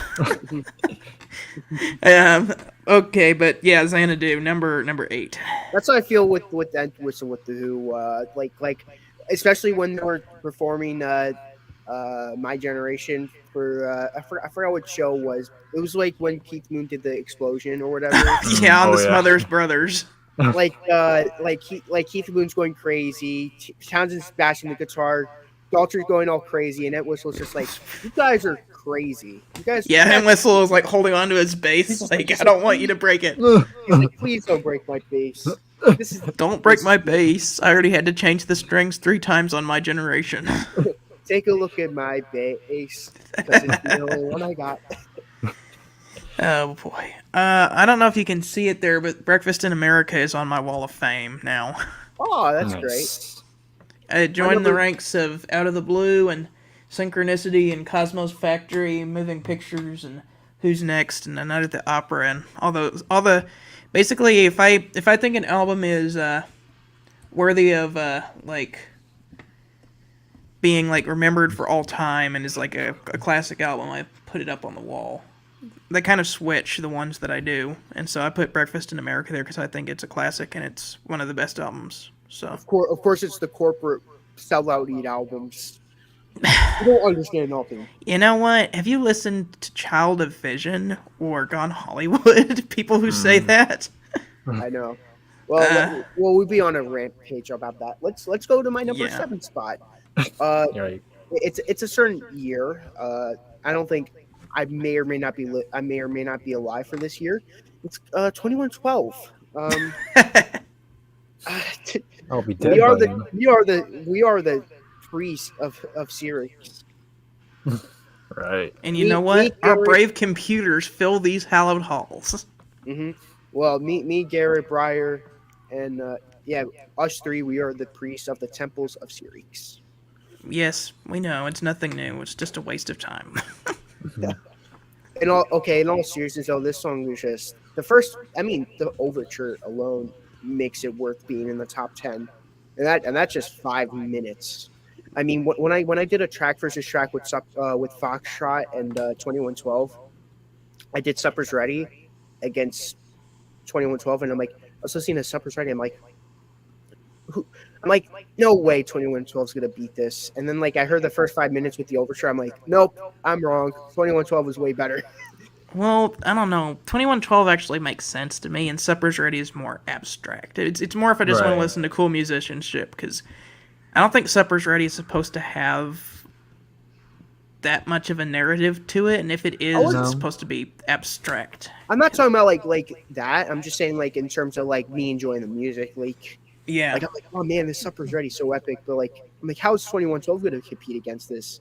Okay, but yeah, Xanadu, number 8. That's how I feel with the Who. Like especially when they were performing My Generation for I forgot what show it was. It was like when Keith Moon did the explosion or whatever. Yeah, on the Smothers Brothers. like Keith Moon's going crazy. Townsend's bashing the guitar. Daltrey's going all crazy, and Ed Whistle's just like, "You guys are crazy. You guys." Yeah, and Whistle is like holding onto his bass, like, I don't want you to break it. He's like, "Please don't break my bass. Don't break my bass. I already had to change the strings 3 times on My Generation." Take a look at my bass, because it's the only one I got. Oh boy. I don't know if you can see it there, but Breakfast in America is on my wall of fame now. Oh, that's great. Nice. I joined the ranks of Out of the Blue and Synchronicity and Cosmos Factory, Moving Pictures and Who's Next and A Night at the Opera and all the basically if I think an album is worthy of like being like remembered for all time and is like a classic album, I put it up on the wall. They kind of switch the ones that I do, and so I put Breakfast in America there because I think it's a classic and it's one of the best albums. So Of course, it's the corporate sellout eat albums. You don't understand nothing. you know what? Have you listened to Child of Vision or Gone Hollywood? People who say that. I know. Well, we'll be on a rampage about that. Let's go to my number 7 spot. Right. It's a certain year. I don't think I may or may not be alive for this year. It's 2112. I'll be dead. we are by then. we are the priest of Sirius. Right. And you Me- know what? me, Our Gary- brave computers fill these hallowed halls. Mm-hmm. Well, me, Garrett, Breyer, and us 3. We are the priests of the temples of Sirius. Yes, we know. It's nothing new. It's just a waste of time. In all seriousness, though, this song is just the overture alone makes it worth being in the top 10, and that's just 5 minutes. I mean, when I did a track versus track with Foxtrot and 2112, I did Supper's Ready against 2112, and I'm like, I was listening to Supper's Ready, I'm like, no way 2112 is gonna beat this. And then like I heard the first 5 minutes with the overture, I'm like, nope, I'm wrong. 2112 was way better. Well, I don't know. 2112 actually makes sense to me, and Supper's Ready is more abstract. It's more if I just want to Right. listen to cool musicianship, because I don't think Supper's Ready is supposed to have that much of a narrative to it, and if it is, No. it's supposed to be abstract. I'm not talking about like that. I'm just saying like in terms of like me enjoying the music. Like Yeah. I'm like, oh man, this Supper's Ready so epic. But like I'm like, how is 2112 gonna compete against this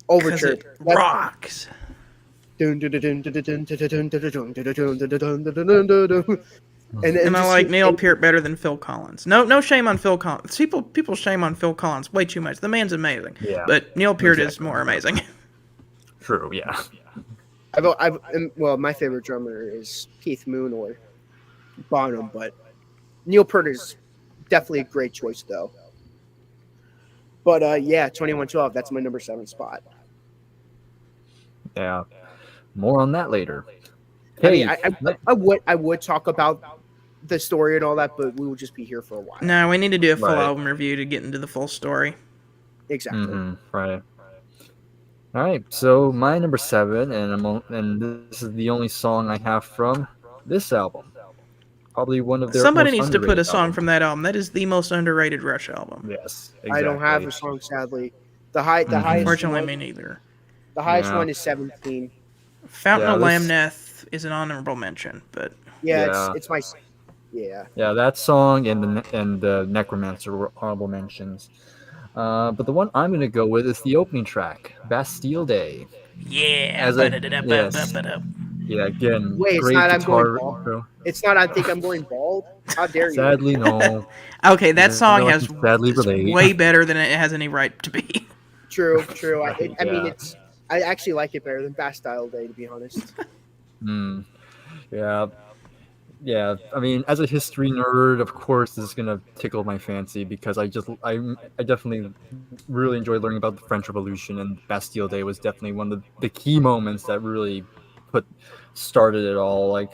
Because overture? it rocks. And I like Neil Peart better than Phil Collins. No shame on Phil Collins. People shame on Phil Collins way too much. The man's amazing. Yeah. But Neil Peart is Exactly. more amazing. True. Yeah. Well, my favorite drummer is Keith Moon or Bonham, but Neil Peart is definitely a great choice, though. But yeah, 2112. That's my number 7 spot. Yeah. More on that later. I mean, Hey, I would talk about the story and all that, but we will just be here for a while. No, we need to do a full Right. album review to get into the full story. Exactly. right. All right. So my number 7, and this is the only song I have from this album. Probably one of their Somebody most needs to put a underrated song albums. from that album. That is the most underrated Rush album. Yes, exactly. I don't have a song, sadly. The highest Unfortunately, one, me neither. the highest Yeah. one is 17. Fountain Yeah, of this- Lamneth is an honorable mention, but Yeah, Yeah. it's my yeah. Yeah, that song and the Necromancer were honorable mentions. But the one I'm going to go with is the opening track, Bastille Day. yeah. As a- yes. Yeah, again, Wait, it's great not I'm guitar. going bald? It's not I think I'm going bald. How dare you? Sadly, no. Okay, that No, song I has can sadly it's relate. way better than it has any right to be. True. Right, I mean, yeah. I actually like it better than Bastille Day, to be honest. Yeah. Yeah, I mean, as a history nerd, of course, this is gonna tickle my fancy because I definitely really enjoyed learning about the French Revolution, and Bastille Day was definitely one of the key moments that really started it all. Like,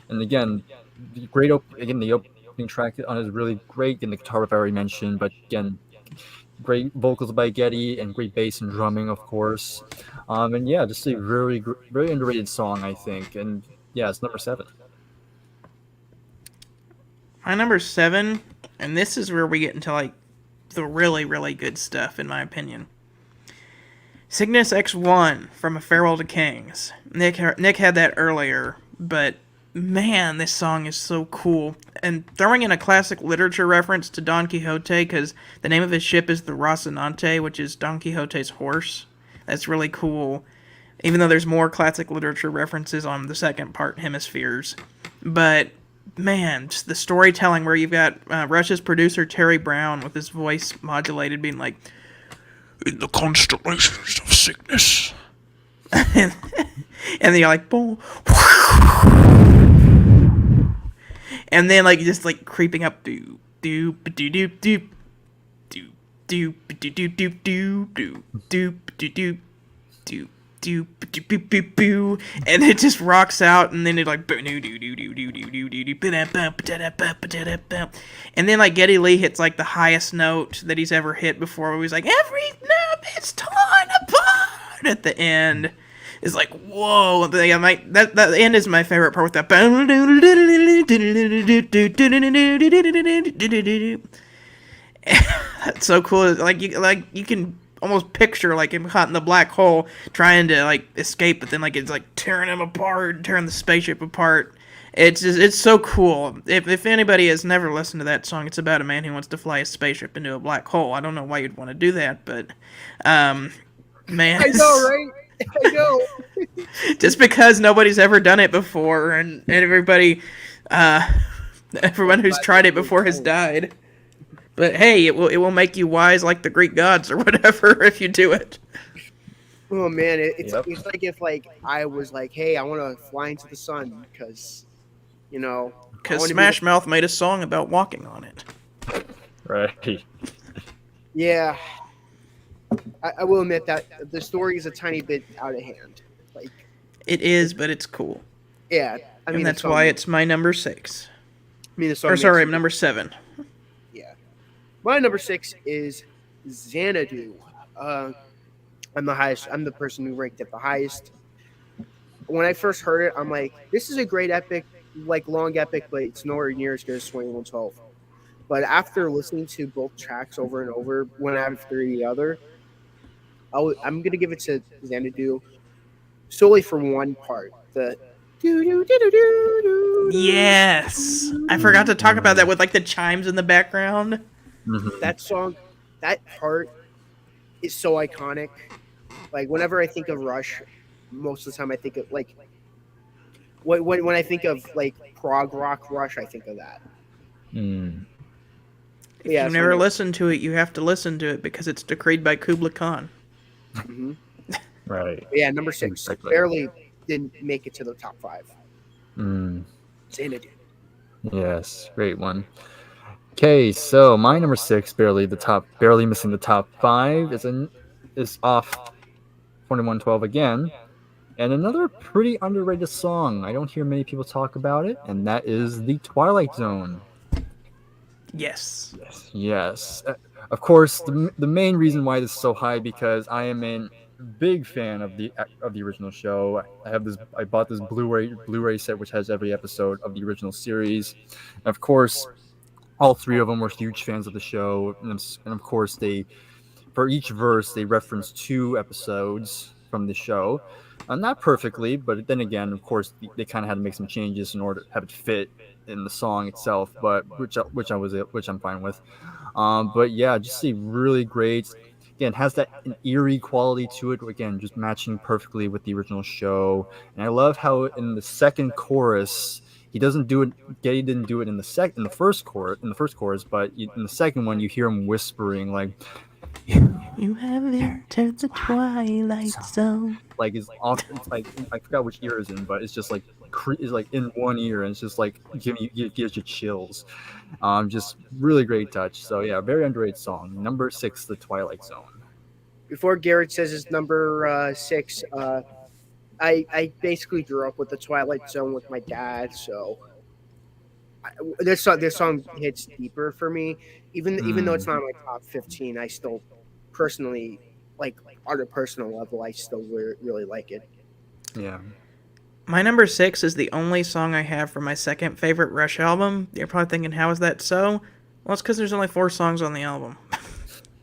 and again, the opening track on it is really great, and the guitar I've already mentioned, but again, great vocals by Getty and great bass and drumming, of course. And yeah, just a very underrated song, I think, and yeah, it's number 7. My number 7, and this is where we get into like the really, really good stuff, in my opinion. Cygnus X1 from A Farewell to Kings. Nick had that earlier, but man, this song is so cool. And throwing in a classic literature reference to Don Quixote, because the name of his ship is the Rocinante, which is Don Quixote's horse. That's really cool. Even though there's more classic literature references on the second part, Hemispheres. But man, just the storytelling where you've got Rush's producer Terry Brown with his voice modulated being like, "In the constellations of Cygnus." and then you're like, boom. And then like just like creeping up, do do do do do do do do do do do do do do do, and it just rocks out, and then it like, and then like Geddy Lee hits like the highest note that he's ever hit before, where he's like, every note is torn apart at the end. It's like, whoa. That end is my favorite part with that. That's so cool. Like you can almost picture like him caught in the black hole trying to like escape, but then like it's like tearing him apart, tearing the spaceship apart. It's so cool. If anybody has never listened to that song, it's about a man who wants to fly a spaceship into a black hole. I don't know why you'd want to do that, but man, I know, right? I know. Just because nobody's ever done it before, and everybody, everyone who's tried it before has died. But hey, it will make you wise like the Greek gods or whatever if you do it. Oh man, it's Yep. it's like if like I was like, hey, I want to fly into the sun because, I Because wanna be Smash Mouth made a song about walking on it. Right. Yeah, I will admit that the story is a tiny bit out of hand. Like, It is, but it's cool. yeah, I mean And that's the song- why it's my number 6. I mean, the song Or sorry, makes- number 7. Yeah, my number 6 is Xanadu. I'm the highest. I'm the person who ranked it the highest. When I first heard it, I'm like, this is a great epic, like long epic, but it's nowhere near as good as 2112. But after listening to both tracks over and over, one after the other, I'm gonna give it to Xanadu solely for one part. The Yes! I forgot to talk about that with like the chimes in the background. Mhm. that song, that part is so iconic. Like whenever I think of Rush, most of the time I think of like when I think of like prog rock Rush, I think of that. Mm. If Yeah, you so never no- listen to it, you have to listen to it because it's decreed by Kublai Khan. Mhm. Right. Yeah, number 6 Exactly. barely didn't make it to the top 5. Mm. Xanadu. Yes, great one. Okay, so my number 6, barely missing the top 5, is off 2112 again, and another pretty underrated song. I don't hear many people talk about it, and that is The Twilight Zone. Yes. Yes. Of course, the main reason why this is so high because I am a big fan of the original show. I bought this Blu-ray set which has every episode of the original series. And of course, all three of them were huge fans of the show, and of course for each verse they reference 2 episodes from the show. Not perfectly, but then again, of course, they kind of had to make some changes in order to have it fit in the song itself, but which I'm fine with. But yeah, just a really great. Again, has that an eerie quality to it. Again, just matching perfectly with the original show. And I love how in the second chorus, he doesn't do it. Getty didn't do it in the first chorus, but in the second one, you hear him whispering like, You have entered the twilight zone. like it's off. It's like I forgot which ear is in, but it's just like it's like in one ear, and it's just like gives you chills. Just really great touch. So yeah, very underrated song. Number 6, The Twilight Zone. Before Garrett says his number 6, I basically grew up with the Twilight Zone with my dad, so this song hits deeper for me. Even though it's not my top 15, I still personally like on a personal level, I still really like it. Yeah. My number 6 is the only song I have from my second favorite Rush album. You're probably thinking, how is that so? Well, it's because there's only 4 songs on the album.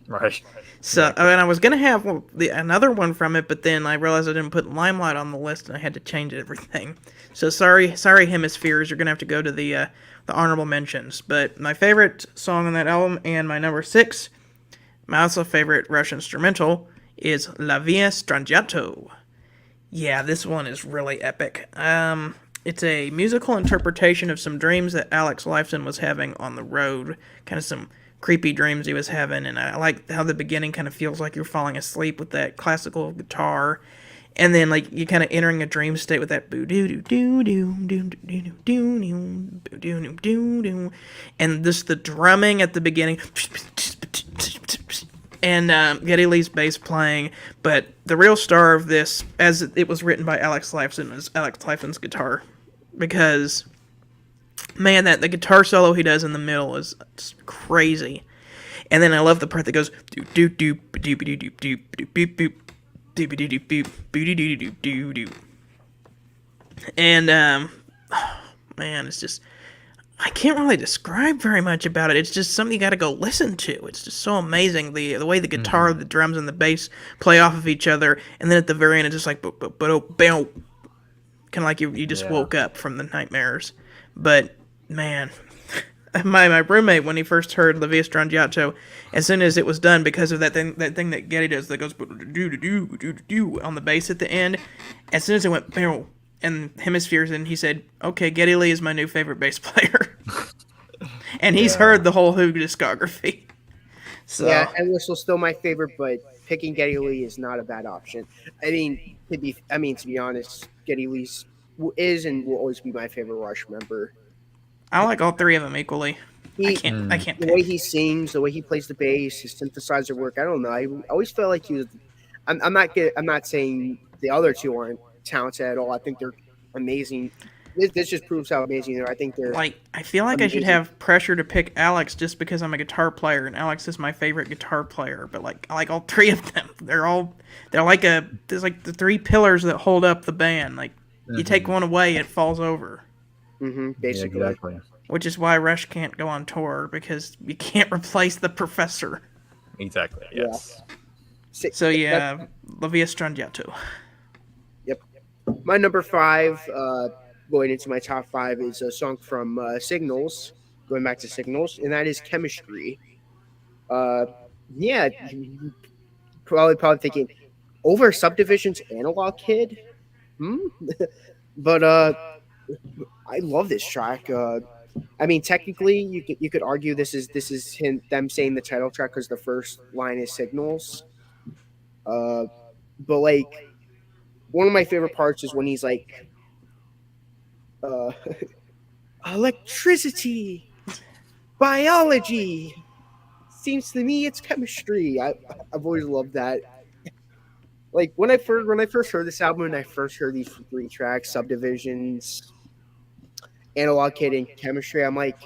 Right. So, and I was gonna have another one from it, but then I realized I didn't put Limelight on the list, and I had to change everything. So sorry, Hemispheres. You're gonna have to go to the honorable mentions. But my favorite song on that album, and my number 6, my also favorite Rush instrumental, is La Via Strangiato. Yeah, this one is really epic. It's a musical interpretation of some dreams that Alex Lifeson was having on the road. Kind of some creepy dreams he was having, and I like how the beginning kind of feels like you're falling asleep with that classical guitar, and then like you kind of entering a dream state with that boo doo doo doo doo doo doo doo doo doo doo doo, and just the drumming at the beginning, and Geddy Lee's bass playing. But the real star of this, as it was written by Alex Lifeson, is Alex Lifeson's guitar, because man, the guitar solo he does in the middle is crazy. And then I love the part that goes do do do do do do do do boop boop do do do boop do do do do do. And man, it's just I can't really describe very much about it. It's just something you got to go listen to. It's just so amazing the way the guitar, the drums, and the bass play off of each other, and then at the very end it's just like kind of like you just woke up from the nightmares. But man, my roommate, when he first heard La Via Strangiato, as soon as it was done, because of that thing that Geddy does that goes do on the bass at the end, as soon as it went and Hemispheres, and he said, "Okay, Geddy Lee is my new favorite bass player," and he's heard the whole Who discography. So yeah, and Whistle's still my favorite, but picking Geddy Lee is not a bad option. I mean, to be honest, Geddy Lee's is and will always be my favorite Rush member. I like all 3 of them equally. I can't. The way he sings, the way he plays the bass, his synthesizer work. I don't know. I always felt like he was. I'm not saying the other 2 aren't talented at all. I think they're amazing. This just proves how amazing they are. I think they're like. I feel like amazing. I should have pressure to pick Alex just because I'm a guitar player, and Alex is my favorite guitar player. But like, I like all 3 of them. They're like there's like the 3 pillars that hold up the band. Like you take one away, it falls over. Basically. Yeah, exactly. Which is why Rush can't go on tour, because you can't replace the professor. Exactly. Yes. Yeah. So yeah, La Via Strangiato. Yep. My number 5, going into my top 5, is a song from Signals. Going back to Signals, and that is Chemistry. Yeah, probably thinking over Subdivision's Analog Kid. But I love this track. I mean, technically, you could argue this is them saying the title track because the first line is Signals. But like, one of my favorite parts is when he's like, electricity. biology. Seems to me it's chemistry. I've always loved that. Like when I first heard this album and I first heard these three tracks, Subdivisions, Analog Kid, and Chemistry, I'm like,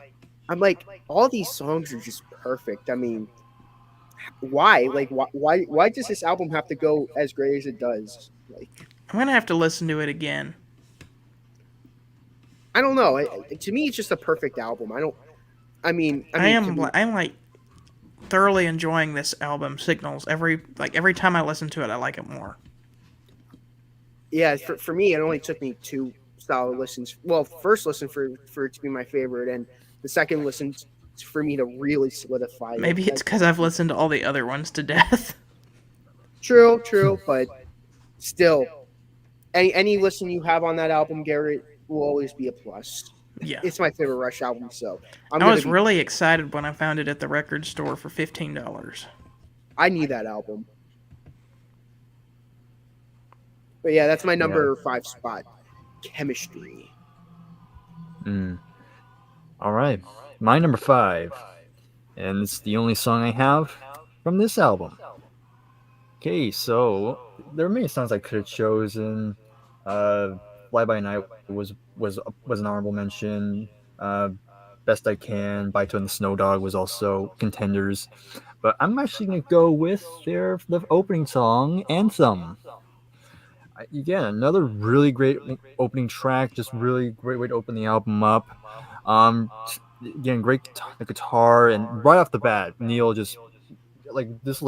all these songs are just perfect. I mean, why? Like, why does this album have to go as great as it does? Like, I'm gonna have to listen to it again. I don't know. To me, it's just a perfect album. I don't. I am I'm like thoroughly enjoying this album, Signals. Every time I listen to it, I like it more. Yeah, for me, it only took me two solid listens. Well, first listen for it to be my favorite, and the second listen for me to really solidify it. Maybe it's because I've listened to all the other ones to death. True, but still, any listen you have on that album, Garrett, will always be a plus. Yeah. It's my favorite Rush album, so I was really excited when I found it at the record store for $15. I need that album. But yeah, that's my number 5 spot. Chemistry. All right, my number 5, and it's the only song I have from this album. Okay, so there are many songs I could have chosen. Fly By Night was an honorable mention. Best I Can, Baito and the Snow Dog was also contenders. But I'm actually going to go with the opening song, Anthem. Again, another really great opening track, just really great way to open the album up. Again, great guitar, and right off the bat, Neil just like this.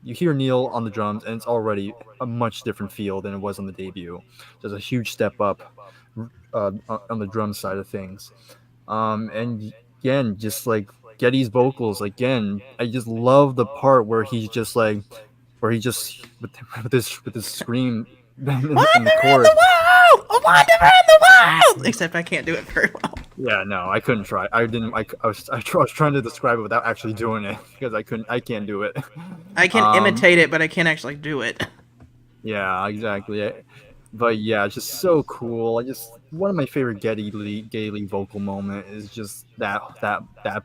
You hear Neil on the drums, and it's already a much different feel than it was on the debut. There's a huge step up on the drum side of things, and again, just like Geddy's vocals. Again, I just love the part where he's just with this scream in the chorus. Wander around the world! Except I can't do it very well. Yeah, no, I couldn't try. I was trying to describe it without actually doing it because I can't do it. I can imitate it, but I can't actually do it. Yeah, exactly. But yeah, it's just so cool. One of my favorite Geddy Lee vocal moment is just that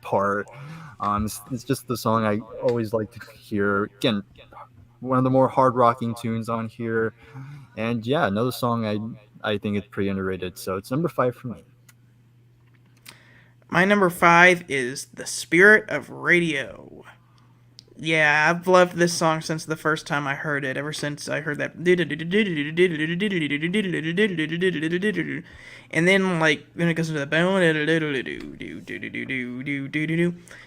part. It's just the song I always like to hear. Again, one of the more hard rocking tunes on here, and yeah, another song I think it's pretty underrated. So it's number 5 for me. My number 5 is The Spirit of Radio. Yeah, I've loved this song since the first time I heard it, ever since I heard that. And then, then it goes into the...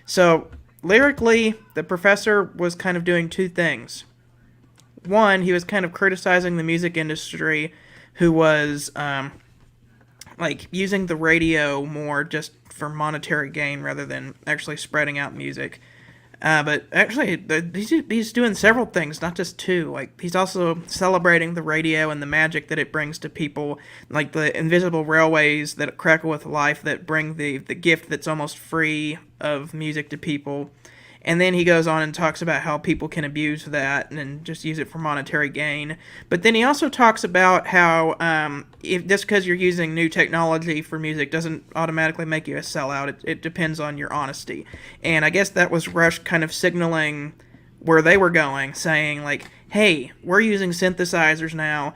So, lyrically, the professor was kind of doing two things. One, he was kind of criticizing the music industry, who was, using the radio more just for monetary gain rather than actually spreading out music. But actually, he's doing several things, not just two. He's also celebrating the radio and the magic that it brings to people, like the invisible railways that crackle with life that bring the gift that's almost free of music to people. And then he goes on and talks about how people can abuse that and just use it for monetary gain. But then he also talks about how if just because you're using new technology for music doesn't automatically make you a sellout. It depends on your honesty. And I guess that was Rush kind of signaling where they were going, saying hey, we're using synthesizers now.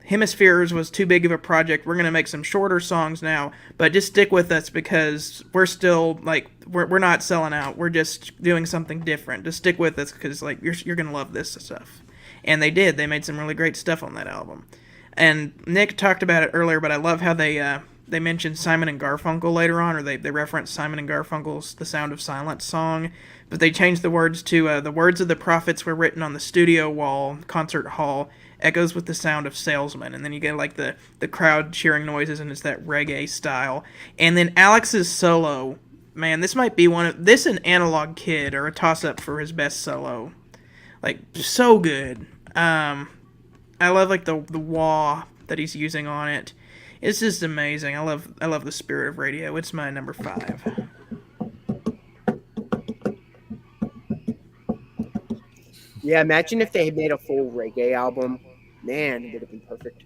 Hemispheres was too big of a project. We're going to make some shorter songs now, but just stick with us because we're still we're not selling out. We're just doing something different. Just stick with us because you're going to love this stuff. And they did. They made some really great stuff on that album. And Nick talked about it earlier, but I love how they mentioned Simon and Garfunkel later on, or they referenced Simon and Garfunkel's The Sound of Silence song, but they changed the words to the words of the prophets were written on the studio wall, concert hall, echoes with the sound of salesmen. And then you get the crowd cheering noises, and it's that reggae style. And then Alex's solo, man, this might be this and Analog Kid are a toss-up for his best solo. So good. I love the wah that he's using on it. It's just amazing. I love the spirit of radio. It's my number 5. Yeah, imagine if they had made a full reggae album. Man, it would have been perfect.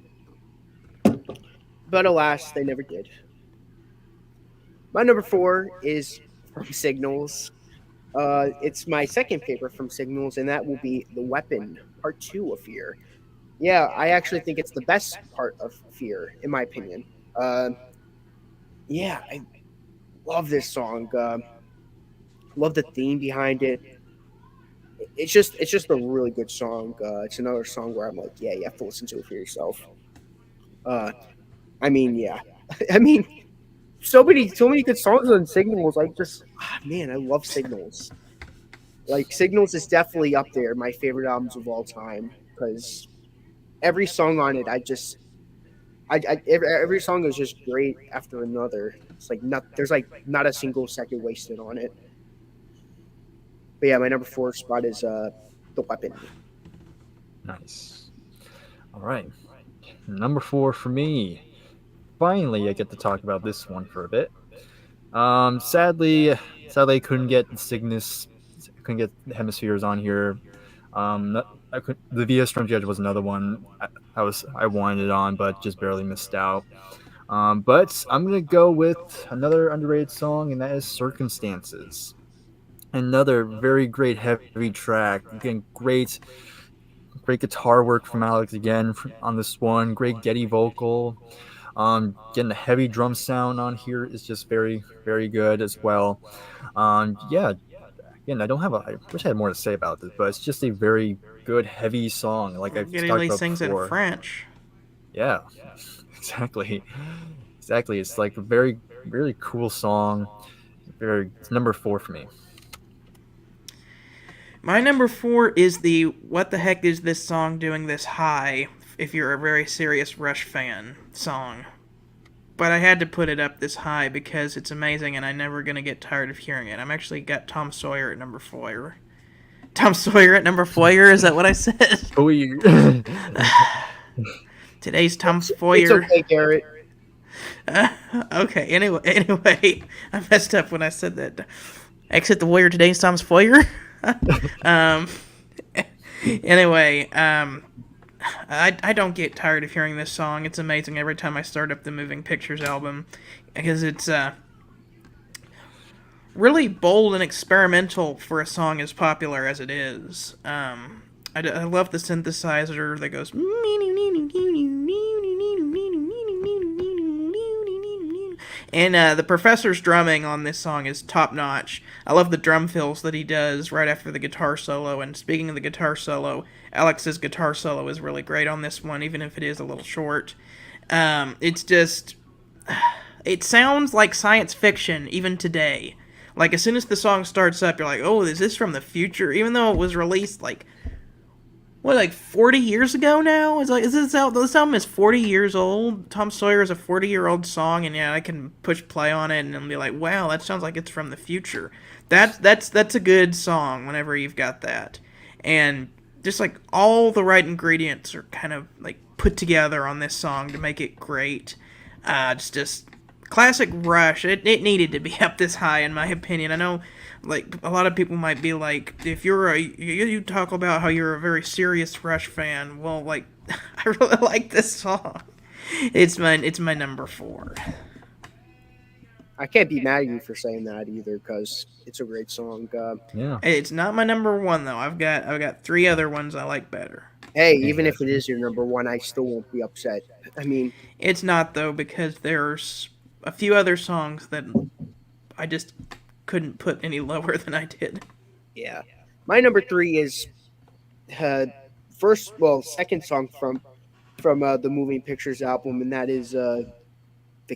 But alas, they never did. My number 4 is, of from Signals. It's my second favorite from Signals, and that will be The Weapon, Part 2 of Fear. Yeah, I actually think it's the best part of Fear, in my opinion. Uh, yeah, I love this song. Love the theme behind it. It's just a really good song. It's another song where I'm like, yeah, you have to listen to it for yourself. Uh, I mean, yeah, I mean, so many good songs on Signals. Man, I love Signals. Like Signals is definitely up there, my favorite albums of all time, because every song on it, every song is just great after another. It's like there's like not a single second wasted on it. But yeah, my number 4 spot is The Weapon. Nice. All right. Number 4 for me. Finally, I get to talk about this one for a bit. Sadly, I couldn't get Cygnus, couldn't get Hemispheres on here. The VS from Judge was another one I wanted it on, but just barely missed out. But I'm gonna go with another underrated song, and that is "Circumstances." Another very great heavy track. Again, great guitar work from Alex again on this one. Great Getty vocal. Getting a heavy drum sound on here is just very, very good as well. Yeah, again, I wish I had more to say about this, but it's just a very good heavy song, like I've Geddy talked Lee about sings in before. French. Yeah, exactly, exactly. It's like a very, really cool song. It's number 4 for me. My number 4 is the "What the heck is this song doing this high?" If you're a very serious Rush fan song. But I had to put it up this high because it's amazing and I'm never gonna get tired of hearing it. I'm actually got Tom Sawyer at number 4. Tom Sawyer at number 4, is that what I said? Oh, you. Today's Tom It's Sawyer. okay, Garrett. Okay, anyway, I messed up when I said that. Exit the Warrior, today's Tom Sawyer. um, anyway, I don't get tired of hearing this song. It's amazing every time I start up the Moving Pictures album because it's really bold and experimental for a song as popular as it is. I love the synthesizer that goes. And the professor's drumming on this song is top notch. I love the drum fills that he does right after the guitar solo. And speaking of the guitar solo, Alex's guitar solo is really great on this one, even if it is a little short. It's just. It sounds like science fiction even today. Like, as soon as the song starts up, you're like, oh, is this from the future? Even though it was released, like 40 years ago now? This album is 40 years old. Tom Sawyer is a 40-year-old song, and yeah, I can push play on it and be like, wow, that sounds like it's from the future. That's a good song whenever you've got that. And just like all the right ingredients are kind of like put together on this song to make it great. It's just classic Rush. It needed to be up this high, in my opinion. I know, like, a lot of people might be like, if you talk about how you're a very serious Rush fan, well, like, I really like this song. It's my number 4. I can't be mad at you for saying that either, because it's a great song. Yeah. It's not my number 1 though. I've got 3 other ones I like better. Hey, even if it is your number 1, I still won't be upset. I mean, It's not though, because there's a few other songs that I just couldn't put any lower than I did. yeah. My number 3 is second song from the Moving Pictures album, and that is The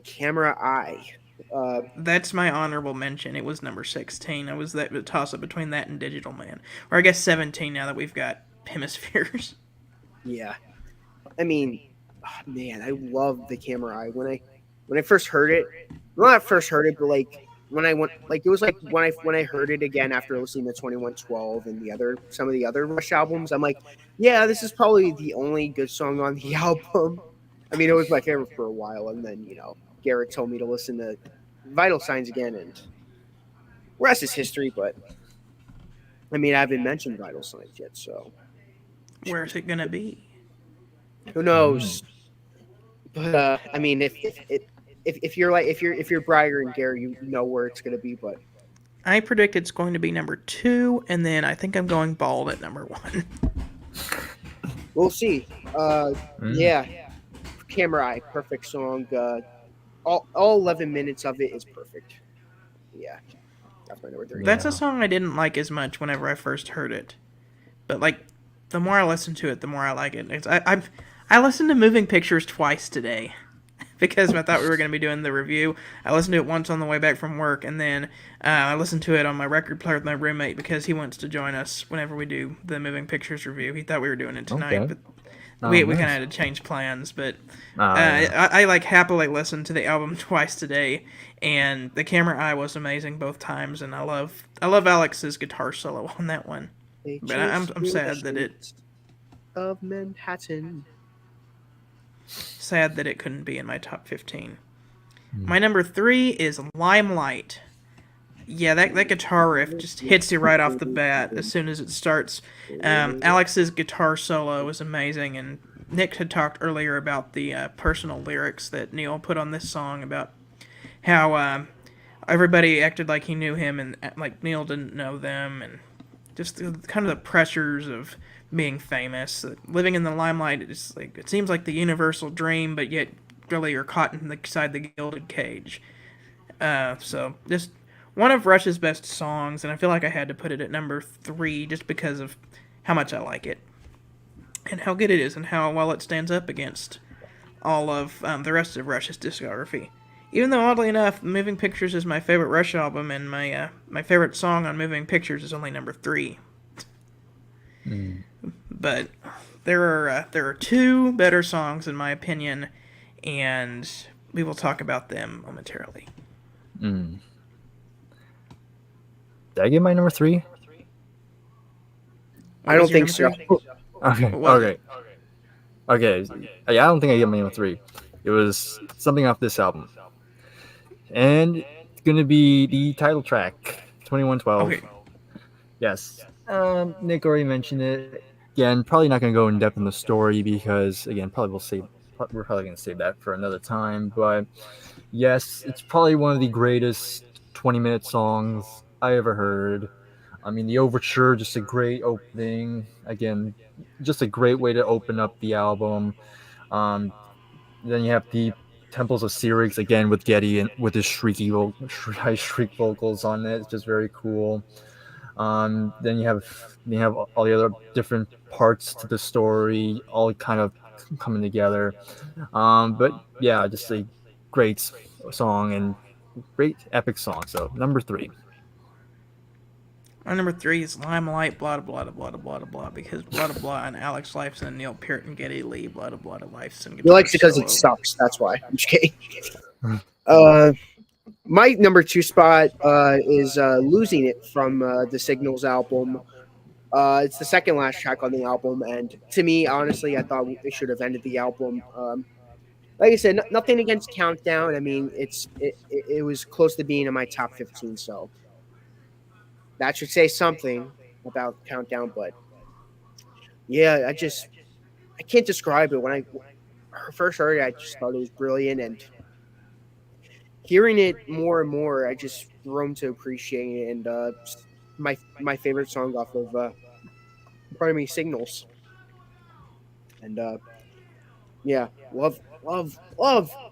Camera Eye. That's my honorable mention. It was number 16. I was that toss up between that and Digital Man, or I guess 17 now that we've got Hemispheres. Yeah. I mean, man, I love The Camera Eye. When I first heard it, not at first heard it, but like when I went, like it was like when I heard it again after listening to 2112 and some of the other Rush albums, I'm like, yeah, this is probably the only good song on the album. I mean, it was my favorite for a while, and then Garrett told me to listen to Vital Signs again, and rest is history. But I mean, I haven't mentioned Vital Signs yet, so Where's it gonna be? who knows? But I mean, if you're Breyer and Gary, you know where it's gonna be. But I predict it's going to be number 2, and then I think I'm going bald at number 1. We'll see. Mm. Yeah, Camera Eye, perfect song. All 11 minutes of it is perfect. Yeah, that's my number 3. That's a Yeah. song I didn't like as much whenever I first heard it, but like the more I listen to it, the more I like it. I listened to Moving Pictures twice today because I thought we were going to be doing the review. I listened to it once on the way back from work, and then I listened to it on my record player with my roommate because he wants to join us whenever we do the Moving Pictures review. He thought we were doing it tonight, Okay. but Oh, we kind of nice. had to change plans. But Yeah. I like happily listened to the album twice today, and the Camera Eye was amazing both times, and I love Alex's guitar solo on that one. They But chase I'm through the sad that streets of Manhattan. it couldn't be in my top 15. Hmm. My number 3 is Limelight. Yeah, that guitar riff just hits you right off the bat as soon as it starts. Alex's guitar solo is amazing, and Nick had talked earlier about the personal lyrics that Neil put on this song about how everybody acted like he knew him and like Neil didn't know them, and just kind of the pressures of being famous, living in the limelight. It's like it seems like the universal dream, but yet really you're caught inside the gilded cage. So just one of Rush's best songs, and I feel like I had to put it at number 3 just because of how much I like it and how good it is and how well it stands up against all of the rest of Rush's discography. Even though, oddly enough, Moving Pictures is my favorite Rush album, and my favorite song on Moving Pictures is only number 3. Mm. But there are 2 better songs in my opinion, and we will talk about them momentarily. Mm. Did I get my number 3? I don't think so. Okay. What was Okay. Okay. Yeah, I don't think I get my number 3. It was something off this album, and it's gonna be the title track, 2112. Okay. Yes. Nick already mentioned it. Again, probably not gonna go in depth in the story because again, we're probably gonna save that for another time. But yes, it's probably one of the greatest 20-minute songs I ever heard. I mean, the overture, just a great opening. Again, just a great way to open up the album. Um, then you have the Temples of Syrinx again with Getty and with his high shriek vocals on it. It's just very cool. Then you have all the other different parts to the story, all kind of coming together. But yeah, just a great song and great epic song. So number 3. My number 3 is Limelight, blah blah blah blah blah blah, because blah blah and Alex Lifeson, Neil Peart, and Geddy Lee, blah blah Lifeson. He likes it because it sucks. That's why. I'm just kidding. My number 2 spot is "Losing It" from the Signals album. It's the second last track on the album, and to me, honestly, I thought they should have ended the album. Like I said, nothing against Countdown. I mean, it was close to being in my top 15, so that should say something about Countdown. But yeah, I can't describe it. When I first heard it, I just thought it was brilliant, and hearing it more and more, I just grown to appreciate it. And my favorite song off of pardon me, Signals. And yeah, love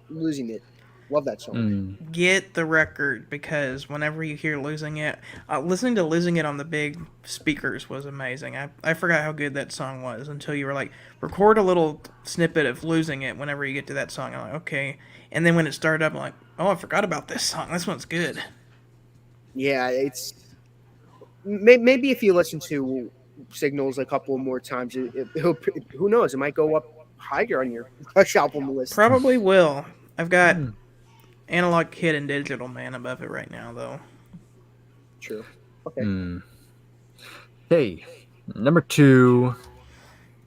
Losing It. Love that song. Mm. Get the record, because whenever you hear Losing It, listening to Losing It on the big speakers was amazing. I forgot how good that song was until you were like, record a little snippet of Losing It whenever you get to that song. I'm like, okay. And then when it started up, I'm like, oh, I forgot about this song. This one's good. Yeah, it's maybe if you listen to Signals a couple more times, who knows? It might go up higher on your Rush album list. Probably will. I've got Mm. Analog Kid and Digital Man above it right now, though. True. Okay. Mm. Hey, number 2.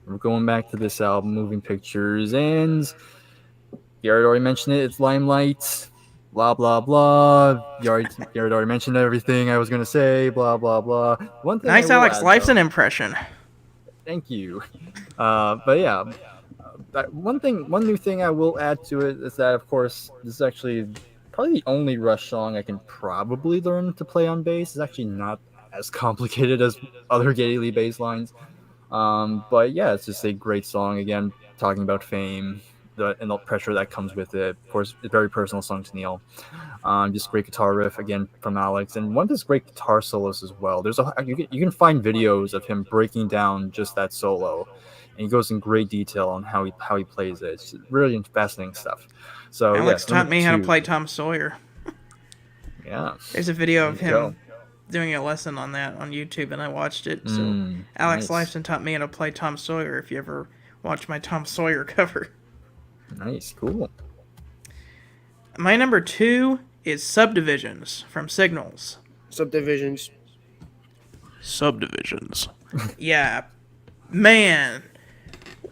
We're going back to this album, Moving Pictures, and you already mentioned it. It's Limelight. Blah blah blah. You already mentioned everything I was gonna say. Blah blah blah. One thing. Nice I will Alex add, Lifeson though- impression. Thank you. But yeah, one new thing I will add to it is that, of course, this is actually probably the only Rush song I can probably learn to play on bass. It's actually not as complicated as other Geddy Lee bass lines. But yeah, it's just a great song. Again, talking about fame, and the pressure that comes with it. Of course, it's a very personal song to Neil. Just great guitar riff again from Alex, and one of his great guitar solos as well. You can find videos of him breaking down just that solo, and he goes in great detail on how he plays it. It's really fascinating stuff. So Alex yes, taught me how to 2. play Tom Sawyer. Yeah, There's a video of there you him go. doing a lesson on that on YouTube, and I watched it. So Alex Nice. Lifeson taught me how to play Tom Sawyer. If you ever watch my Tom Sawyer cover, Nice, cool. my number 2 is Subdivisions from Signals. Subdivisions. Subdivisions. Yeah, man.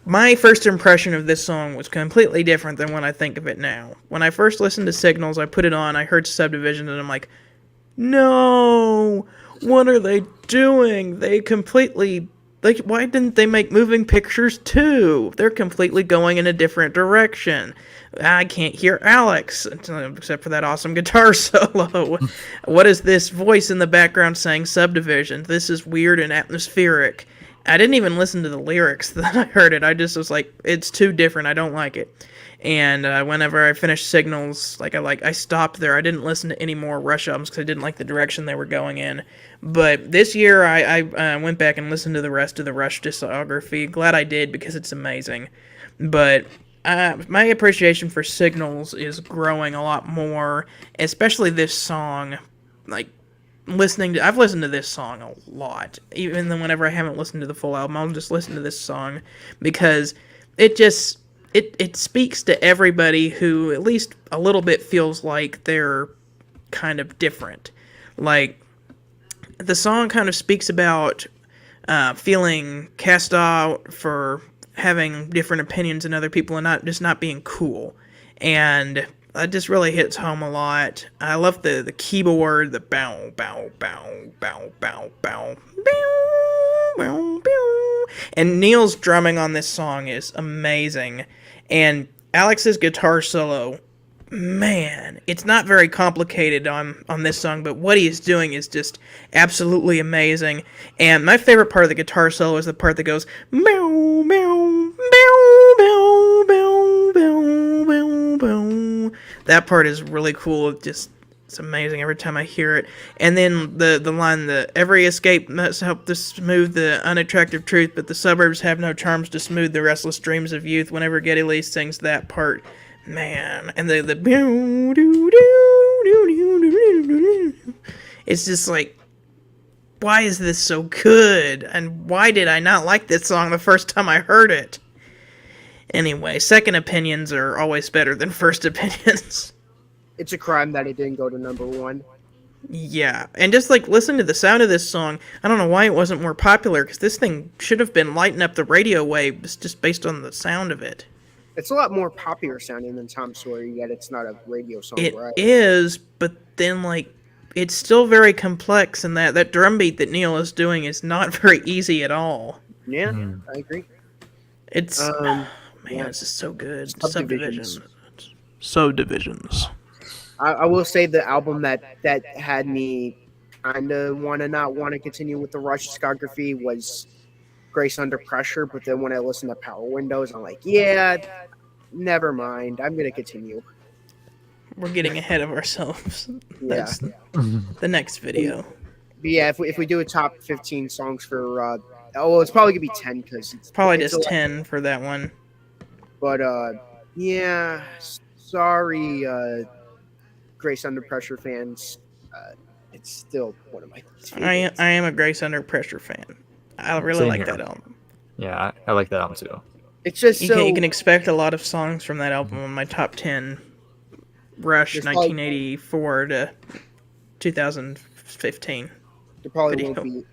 My first impression of this song was completely different than when I think of it now. When I first listened to Signals, I put it on, I heard Subdivision, and I'm like, no! What are they doing? They completely... Like, why didn't they make Moving Pictures 2? They're completely going in a different direction. I can't hear Alex, except for that awesome guitar solo. What is this voice in the background saying Subdivision? This is weird and atmospheric. I didn't even listen to the lyrics that I heard it. I just was like, it's too different. I don't like it. And whenever I finished Signals, I stopped there. I didn't listen to any more Rush albums because I didn't like the direction they were going in. But this year, I went back and listened to the rest of the Rush discography. Glad I did because it's amazing. But my appreciation for Signals is growing a lot more, especially this song. Like, I've listened to this song a lot. Even then, whenever I haven't listened to the full album, I'll just listen to this song because it just... It speaks to everybody who at least a little bit feels like they're kind of different. Like, the song kind of speaks about feeling cast out for having different opinions than other people and not being cool. And that just really hits home a lot. I love the keyboard, the bow, bow, bow, bow, bow, bow, bow, bow, bow. And Neil's drumming on this song is amazing. And Alex's guitar solo, man, it's not very complicated on this song, but what he is doing is just absolutely amazing. And my favorite part of the guitar solo is the part that goes meow, meow, meow, meow, meow, meow, meow, meow. That part is really cool. It's amazing every time I hear it. And then the line, every escape must help to smooth the unattractive truth, but the suburbs have no charms to smooth the restless dreams of youth. Whenever Geddy Lee sings that part, man, and the it's just like, why is this so good? And why did I not like this song the first time I heard it? Anyway, second opinions are always better than first opinions. It's a crime that it didn't go to number 1. Yeah, and just listen to the sound of this song. I don't know why it wasn't more popular, because this thing should have been lighting up the radio waves just based on the sound of it. It's a lot more popular sounding than Tom Sawyer, yet it's not a radio song, It right? is, but then it's still very complex, and that drum beat that Neil is doing is not very easy at all. Yeah, I agree. It's Yeah. it's just so good. Subdivisions. Subdivisions. I will say the album that had me kind of want to continue with the Rush discography was Grace Under Pressure, but then when I listen to Power Windows, I'm like, yeah, never mind. I'm going to continue. We're getting ahead of ourselves. Yeah. That's the next video. But yeah, if we do a top 15 songs for, it's probably going to be 10 because it's Probably it's just 10 for that one. But yeah, sorry, Grace Under Pressure fans. It's still one of my favorites. I am a Grace Under Pressure fan. I really Same like here. that album. Yeah, I like that album too. It's just You so can expect a lot of songs from that album on my top 10. Rush, There's 1984 to 2015. there probably video. won't be.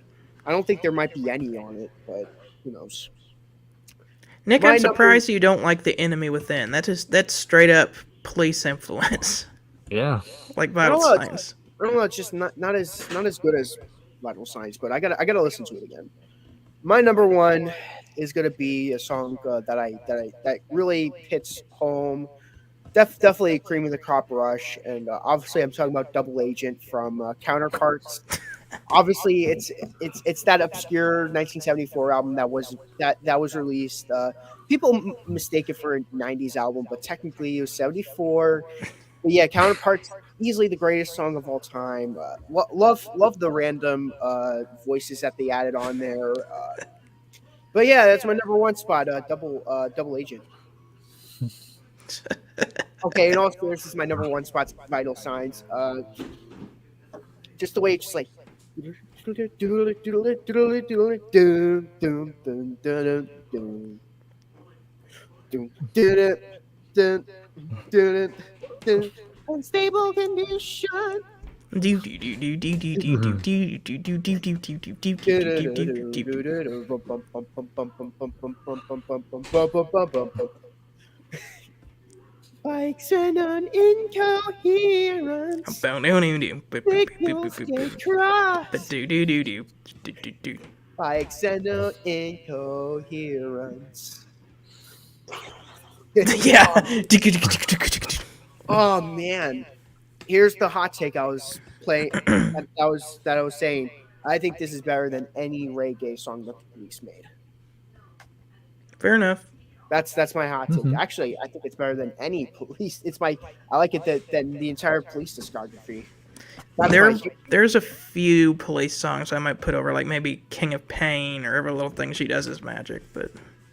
I don't think there might be any on it, but who knows? Nick, My I'm number- surprised you don't like The Enemy Within. That's straight up police influence, Yeah. like Vital I don't know, Signs. I don't know. It's just not as good as Vital Signs, but I gotta listen to it again. My number 1 is gonna be a song that really hits home definitely cream of the crop Rush, and obviously I'm talking about Double Agent from Counterparts. Obviously, it's that obscure 1974 album that was released. People mistake it for a 90s album, but technically it was 74. But yeah, Counterparts, easily the greatest song of all time. Love the random voices that they added on there. But yeah, that's my number one spot. Double Agent. Okay, in all seriousness, my number one spot's Vital Signs. Just the way it's just like. Unstable condition. Bikes and an incoherence. Signals get crossed. Bikes and an incoherence. Yeah. Oh man. Here's the hot take I was playing that I was saying. I think this is better than any reggae song that the Police made. Fair enough. That's my hot take. Actually, I think it's better than any Police. I like it than the entire Police discography. There's a few Police songs I might put over, like maybe King of Pain or every little thing she does is magic, but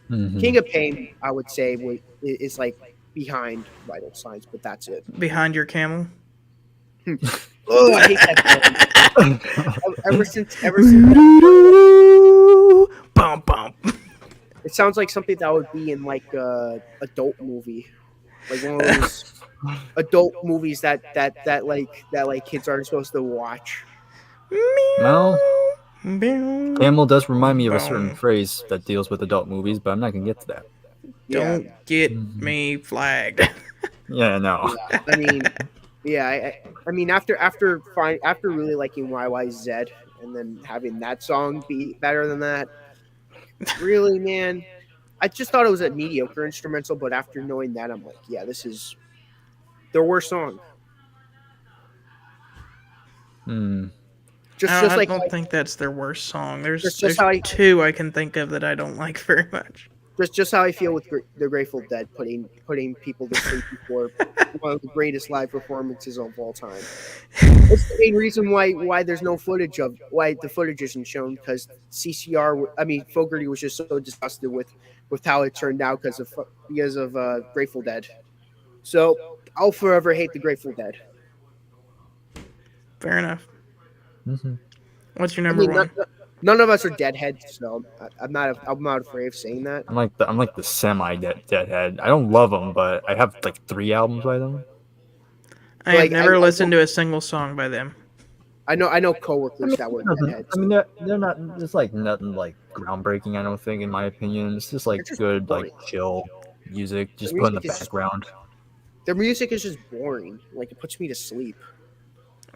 King of Pain, I would say, is like behind Vital Signs, but that's it. Behind Your Camel. Oh, I hate that song. ever since Bum bum. it sounds like something that would be in like a adult movie, like one of those adult movies that kids aren't supposed to watch. Well, Camel does remind me of a certain phrase that deals with adult movies, but I'm not gonna get to that. Don't get me flagged. Yeah, no. Yeah, I mean, after really liking YYZ and then having that song be better than that, really, man, I just thought it was a mediocre instrumental. But after knowing that, I'm like, yeah, this is their worst song. I don't think that's their worst song. There's two I can think of that I don't like very much. Just how I feel with the Grateful Dead putting people to sleep before one of the greatest live performances of all time. It's the main reason why there's no footage of why the footage isn't shown, because Fogerty was just so disgusted with how it turned out because of Grateful Dead. So I'll forever hate the Grateful Dead. Fair enough. What's your number one? None of us are deadheads, so I'm not afraid of saying that. I'm like the semi deadhead. I don't love them, but I have like 3 albums by them. I have never listened to a single song by them. I know coworkers that were deadheads. I mean, they're not. It's like nothing like groundbreaking. I don't think, in my opinion, it's just like good, like chill music, just put in the background. Their music is just boring. Like, it puts me to sleep.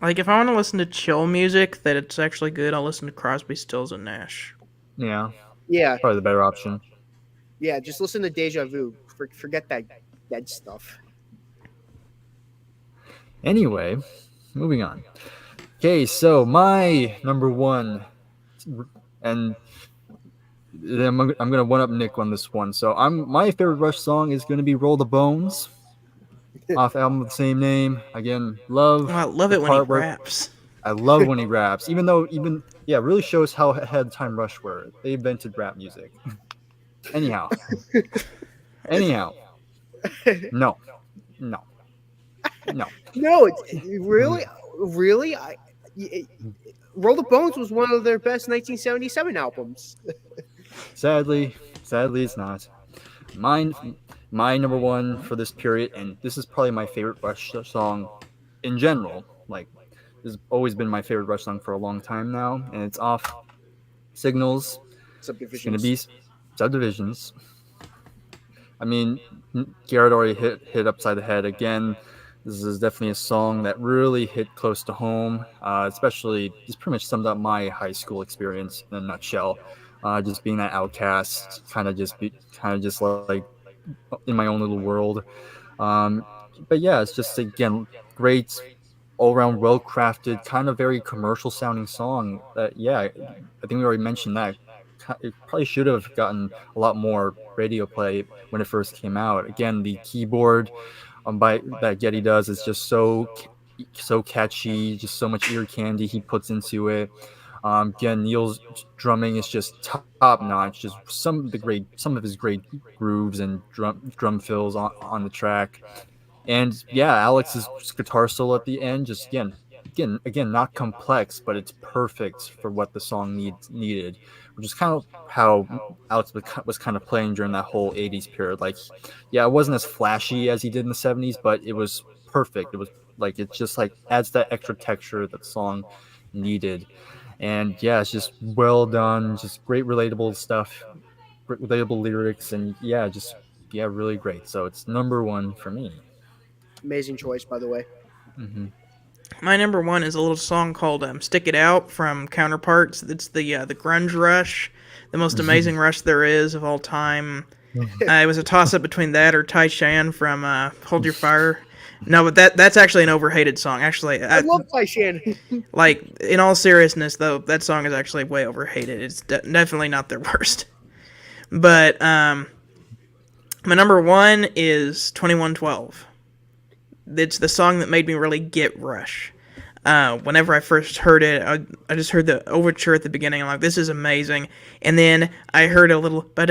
Like, if I want to listen to chill music that it's actually good, I'll listen to Crosby, Stills, and Nash. Yeah. Yeah. Probably the better option. Yeah, just listen to Deja Vu. Forget that dead stuff. Anyway, moving on. Okay, so my number one, and I'm gonna one up Nick on this one. So my favorite Rush song is gonna be "Roll the Bones." Off album of the same name. Again, love. Oh, I love it when he raps. I love when he raps. It really shows how ahead of time Rush were. They invented rap music. Anyhow. No. Really. Roll the Bones was one of their best 1977 albums. Sadly, it's not. My number one for this period, and this is probably my favorite Rush song in general. Like, this has always been my favorite Rush song for a long time now, and it's off Signals. Subdivisions. It's going to be Subdivisions. I mean, Garrett already hit upside the head again. This is definitely a song that really hit close to home, especially just pretty much summed up my high school experience in a nutshell. Just being that outcast, kind of just like in my own little world. but yeah, it's just again great, all around well crafted, kind of very commercial sounding song. That yeah, I think we already mentioned that. It probably should have gotten a lot more radio play when it first came out. Again, the keyboard by that Getty does is just so catchy, just so much ear candy he puts into it. Again, Neil's drumming is just top notch. Just some of his great grooves and drum fills on the track. And yeah, Alex's guitar solo at the end, just again, not complex, but it's perfect for what the song needed, which is kind of how Alex was kind of playing during that whole '80s period. Like, yeah, it wasn't as flashy as he did in the '70s, but it was perfect. It was like it just like adds that extra texture that the song needed. And yeah, it's just well done, just great relatable stuff, relatable lyrics, and yeah, just yeah, really great. So it's number one for me. Amazing choice, by the way. Hmm. My number one is a little song called "Stick It Out" from Counterparts. It's the grunge rush, the most amazing rush there is of all time. It was a toss up between that or Tai Shan from "Hold Your Fire." No, but that's actually an overhated song. Actually, I love Tai Shan. like in all seriousness, though, that song is actually way overhated. It's definitely not their worst. But my number one is 2112. It's the song that made me really get Rush. Whenever I first heard it, I just heard the overture at the beginning. I'm like, this is amazing. And then I heard a little and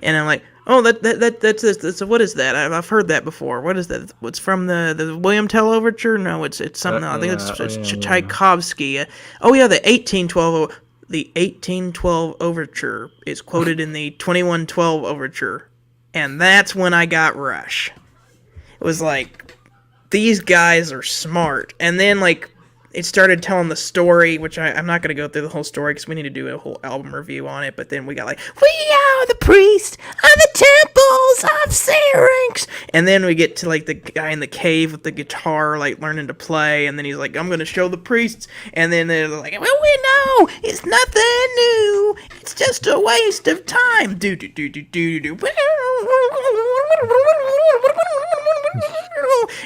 I'm like, oh, that's what is that? I've heard that before. What is that? What's from the William Tell overture? No, it's something. I think it's Tchaikovsky. Oh yeah, the 1812. The 1812 overture is quoted in the 2112 overture. And that's when I got Rush. It was like, these guys are smart. And then, like, it started telling the story, which I'm not going to go through the whole story because we need to do a whole album review on it. But then we got like, we are the priests of the temples of Syrinx. And then we get to like the guy in the cave with the guitar, like learning to play. And then he's like, I'm going to show the priests. And then they're like, well, we know it's nothing new. It's just a waste of time. Do do do do do do.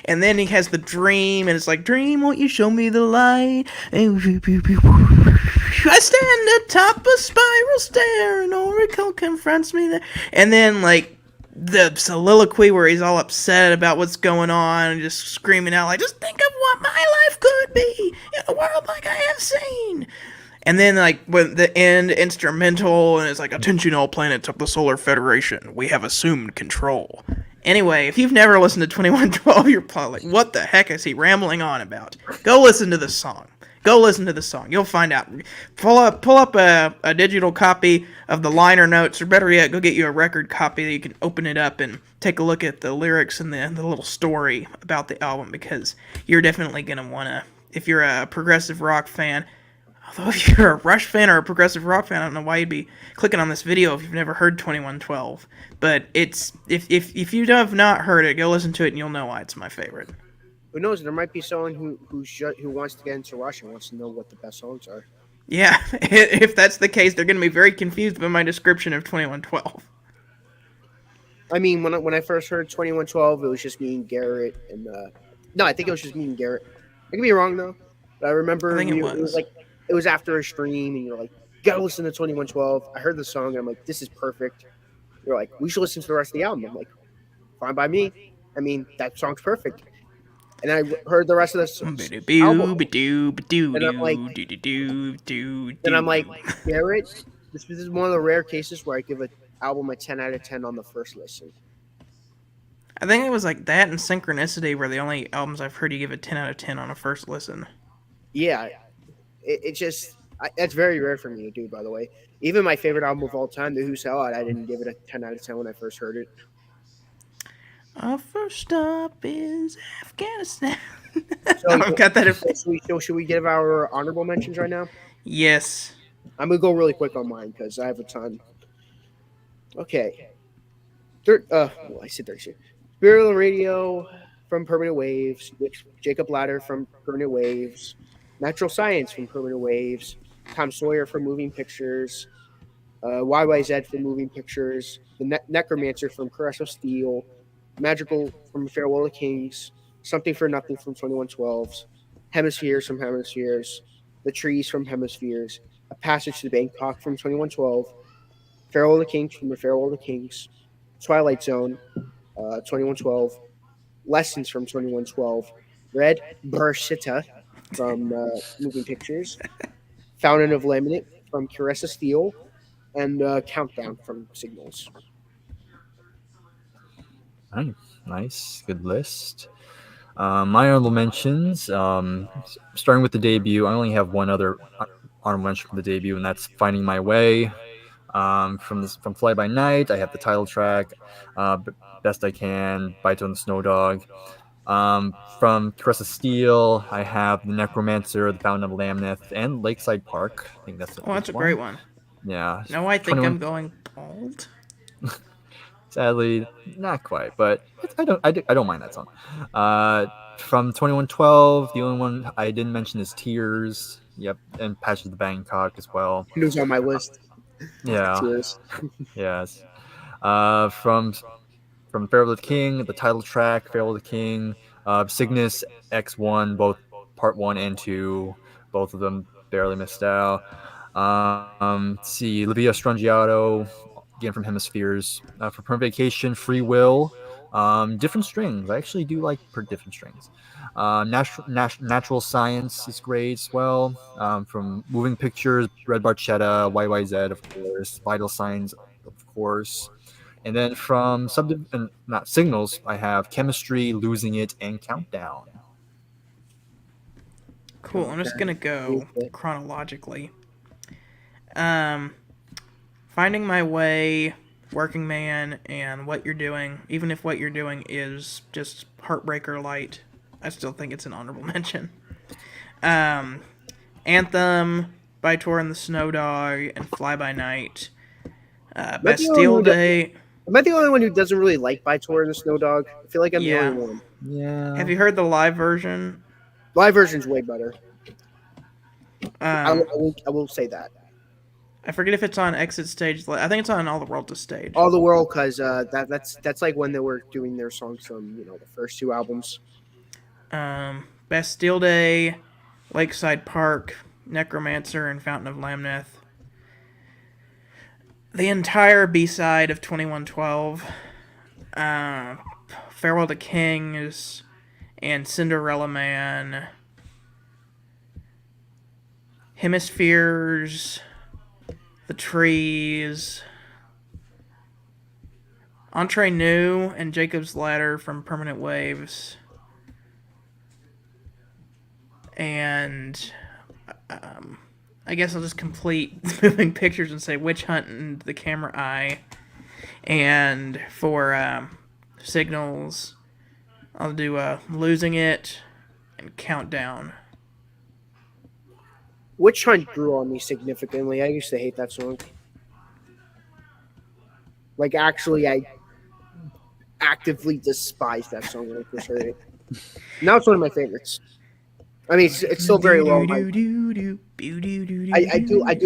And then he has the dream, and it's like, dream, won't you show me the light? I stand atop a spiral stair, and Oracle confronts me there. And then, like, the soliloquy where he's all upset about what's going on, and just screaming out, like, just think of what my life could be in a world like I have seen. And then, like, when the end instrumental, and it's like, attention all planets of the Solar Federation, we have assumed control. Anyway, if you've never listened to 2112, you're probably like, what the heck is he rambling on about? Go listen to the song. Go listen to the song. You'll find out. Pull up a digital copy of the liner notes, or better yet, go get you a record copy that you can open it up and take a look at the lyrics and the little story about the album, because you're definitely going to want to, if you're a progressive rock fan. Although if you're a Rush fan or a progressive rock fan, I don't know why you'd be clicking on this video if you've never heard 2112. But it's if you have not heard it, go listen to it and you'll know why it's my favorite. Who knows? There might be someone who wants to get into Rush and wants to know what the best songs are. Yeah, if that's the case, they're going to be very confused by my description of 2112. I mean, when I first heard 2112, it was just me and Garrett, and no, I think it was just me and Garrett. I could be wrong though, but I remember it was like. It was after a stream, and you're like, you gotta listen to 2112. I heard the song, and I'm like, this is perfect. You're like, we should listen to the rest of the album. I'm like, fine by me. I mean, that song's perfect. And I heard the rest of the album, and I'm like, Garrett, this is one of the rare cases where I give an album a 10 out of 10 on the first listen. I think it was like that and Synchronicity were the only albums I've heard you give a 10 out of 10 on a first listen. Yeah. That's very rare for me to do, by the way. Even my favorite album of all time, The Who Sell Out, I didn't give it a 10 out of 10 when I first heard it. Our first stop is Afghanistan. I've got that. Should we give our honorable mentions right now? Yes. I'm going to go really quick on mine because I have a ton. Okay. I said 36. Burial Radio from Permanent Waves. Jacob Ladder from Permanent Waves. Natural Science from Permanent Waves, Tom Sawyer from Moving Pictures, YYZ from Moving Pictures, the Necromancer from Caress of Steel, Magical from Farewell to Kings, Something for Nothing from 2112s, Hemispheres from Hemispheres, The Trees from Hemispheres, A Passage to Bangkok from 2112, Farewell to Kings from the Farewell to Kings, Twilight Zone, 2112, Lessons from 2112, Red Barshita from Moving Pictures, Fountain of Laminate from Caress of Steel, and Countdown from Signals. Nice, good list. My honorable mentions, starting with the debut, I only have one other honorable mention from the debut, and that's Finding My Way. From Fly By Night, I have the title track, Best I Can, Baito and the Snow Dog. From Caress of Steel, I have The Necromancer, The Fountain of Lamnith, and Lakeside Park. I think that's the Oh, that's a one. great one. Yeah. No, I think 21 I'm going bald. Sadly, not quite, but I don't mind that song. From 2112, the only one I didn't mention is Tears. Yep, and Patches of the Bangkok as well. It was on my list. Yeah, Tears. yes. From Farewell to the King, the title track, Farewell to the King, Cygnus X1, both part 1 and 2, both of them barely missed out. Let's see, Livia Strangiato, again from Hemispheres. For Permanent Vacation, Free Will, different strings. I actually do like different strings. Natural Science is great as well. From Moving Pictures, Red Barchetta, YYZ, of course, Vital Signs, of course. And then from not Signals, I have Chemistry, Losing It, and Countdown. Cool. I'm just gonna go chronologically. Finding My Way, Working Man, and What You're Doing. Even if What You're Doing is just Heartbreaker light, I still think it's an honorable mention. Anthem, Baitor and the Snow Dog, and Fly By Night. Bastille Day. Am I the only one who doesn't really like Baitor and the Snow Dog? I feel like I'm the Yeah. only one. Yeah. Have you heard the live version? Live version's way better. I Um, will say that. I forget if it's on Exit Stage. I think it's on All the World to Stage. All the World, because that's like when they were doing their songs from the first two albums. Bastille Day, Lakeside Park, Necromancer, and Fountain of Lamnith. The entire B-side of 2112. Farewell to Kings, and Cinderella Man. Hemispheres, The Trees, Entre Nous, and Jacob's Ladder from Permanent Waves. And I guess I'll just complete Moving Pictures and say Witch Hunt and The Camera Eye. And for Signals, I'll do Losing It and Countdown. Witch Hunt grew on me significantly. I used to hate that song. Like, actually, I actively despise that song when I first heard it. Now it's one of my favorites. I mean, it's still very low. I do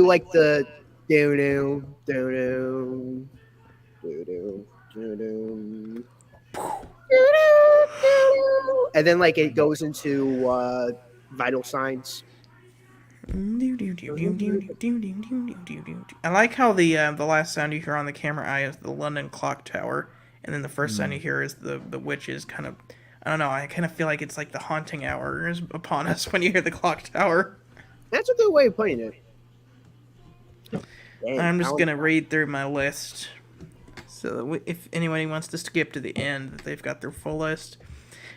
like the do do do do do do, and then like it goes into Vital Signs. I like how the last sound you hear on The Camera Eye is the London Clock Tower, and then the first sound you hear is the witches kind of. I don't know. I kind of feel like it's like the haunting hour is upon us when you hear the clock tower. That's a good way of putting it. Damn, I'm just gonna read through my list, so that if anybody wants to skip to the end, they've got their full list.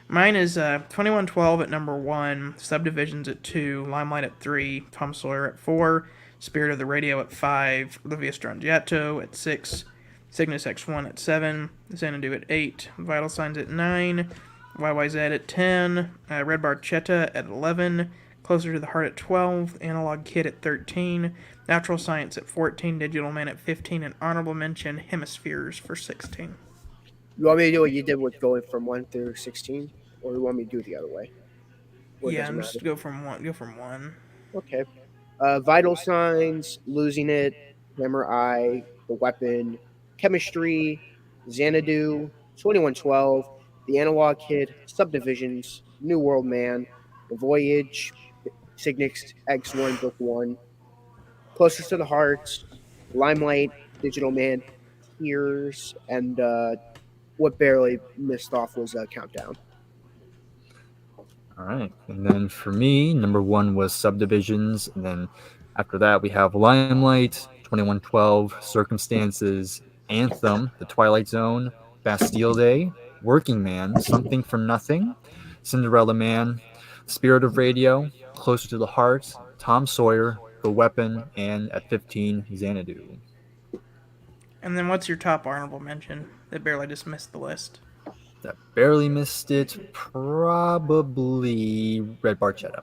Mine is 2112 at number 1, Subdivisions at 2, Limelight at 3, Tom Sawyer at 4, Spirit of the Radio at 5, Livia Strangiato at 6, Cygnus X1 at 7, Xanadu at 8, Vital Signs at 9, YYZ at 10, Red Barchetta at 11, Closer to the Heart at 12, Analog Kid at 13, Natural Science at 14, Digital Man at 15, and honorable mention Hemispheres for 16. You want me to do what you did with going from 1 through 16, or you want me to do it the other way? Yeah, I'm just go from one. Okay. Vital Signs, Losing It, Hammer Eye, The Weapon, Chemistry, Xanadu, 2112, The Analog Kid, Subdivisions, New World Man, The Voyage, Cygnus X1 Book 1, Closest to the Heart, Limelight, Digital Man, Tears, and what barely missed off was Countdown. All right. And then for me, number one was Subdivisions. And then after that, we have Limelight, 2112, Circumstances, Anthem, The Twilight Zone, Bastille Day, Working Man, Something for Nothing, Cinderella Man, Spirit of Radio, Closer to the Heart, Tom Sawyer, The Weapon, and at 15, Xanadu. And then what's your top honorable mention that barely just missed the list? That barely missed it, probably Red Barchetta.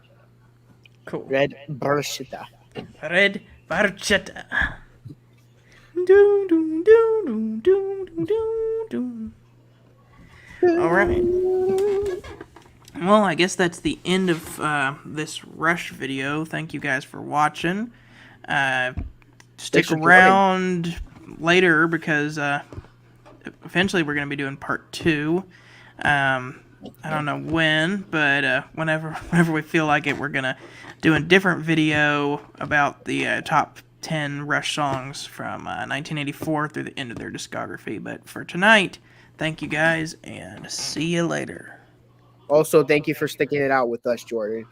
Cool. Red Barchetta. Red Barchetta. Do, do, do, do, do, do, do. All right. Well, I guess that's the end of this Rush video. Thank you guys for watching. Stick for around later because eventually we're going to be doing part 2. I don't know when, but whenever we feel like it, we're going to do a different video about the top 10 Rush songs from 1984 through the end of their discography. But for tonight, thank you guys, and see you later. Also, thank you for sticking it out with us, Jordan.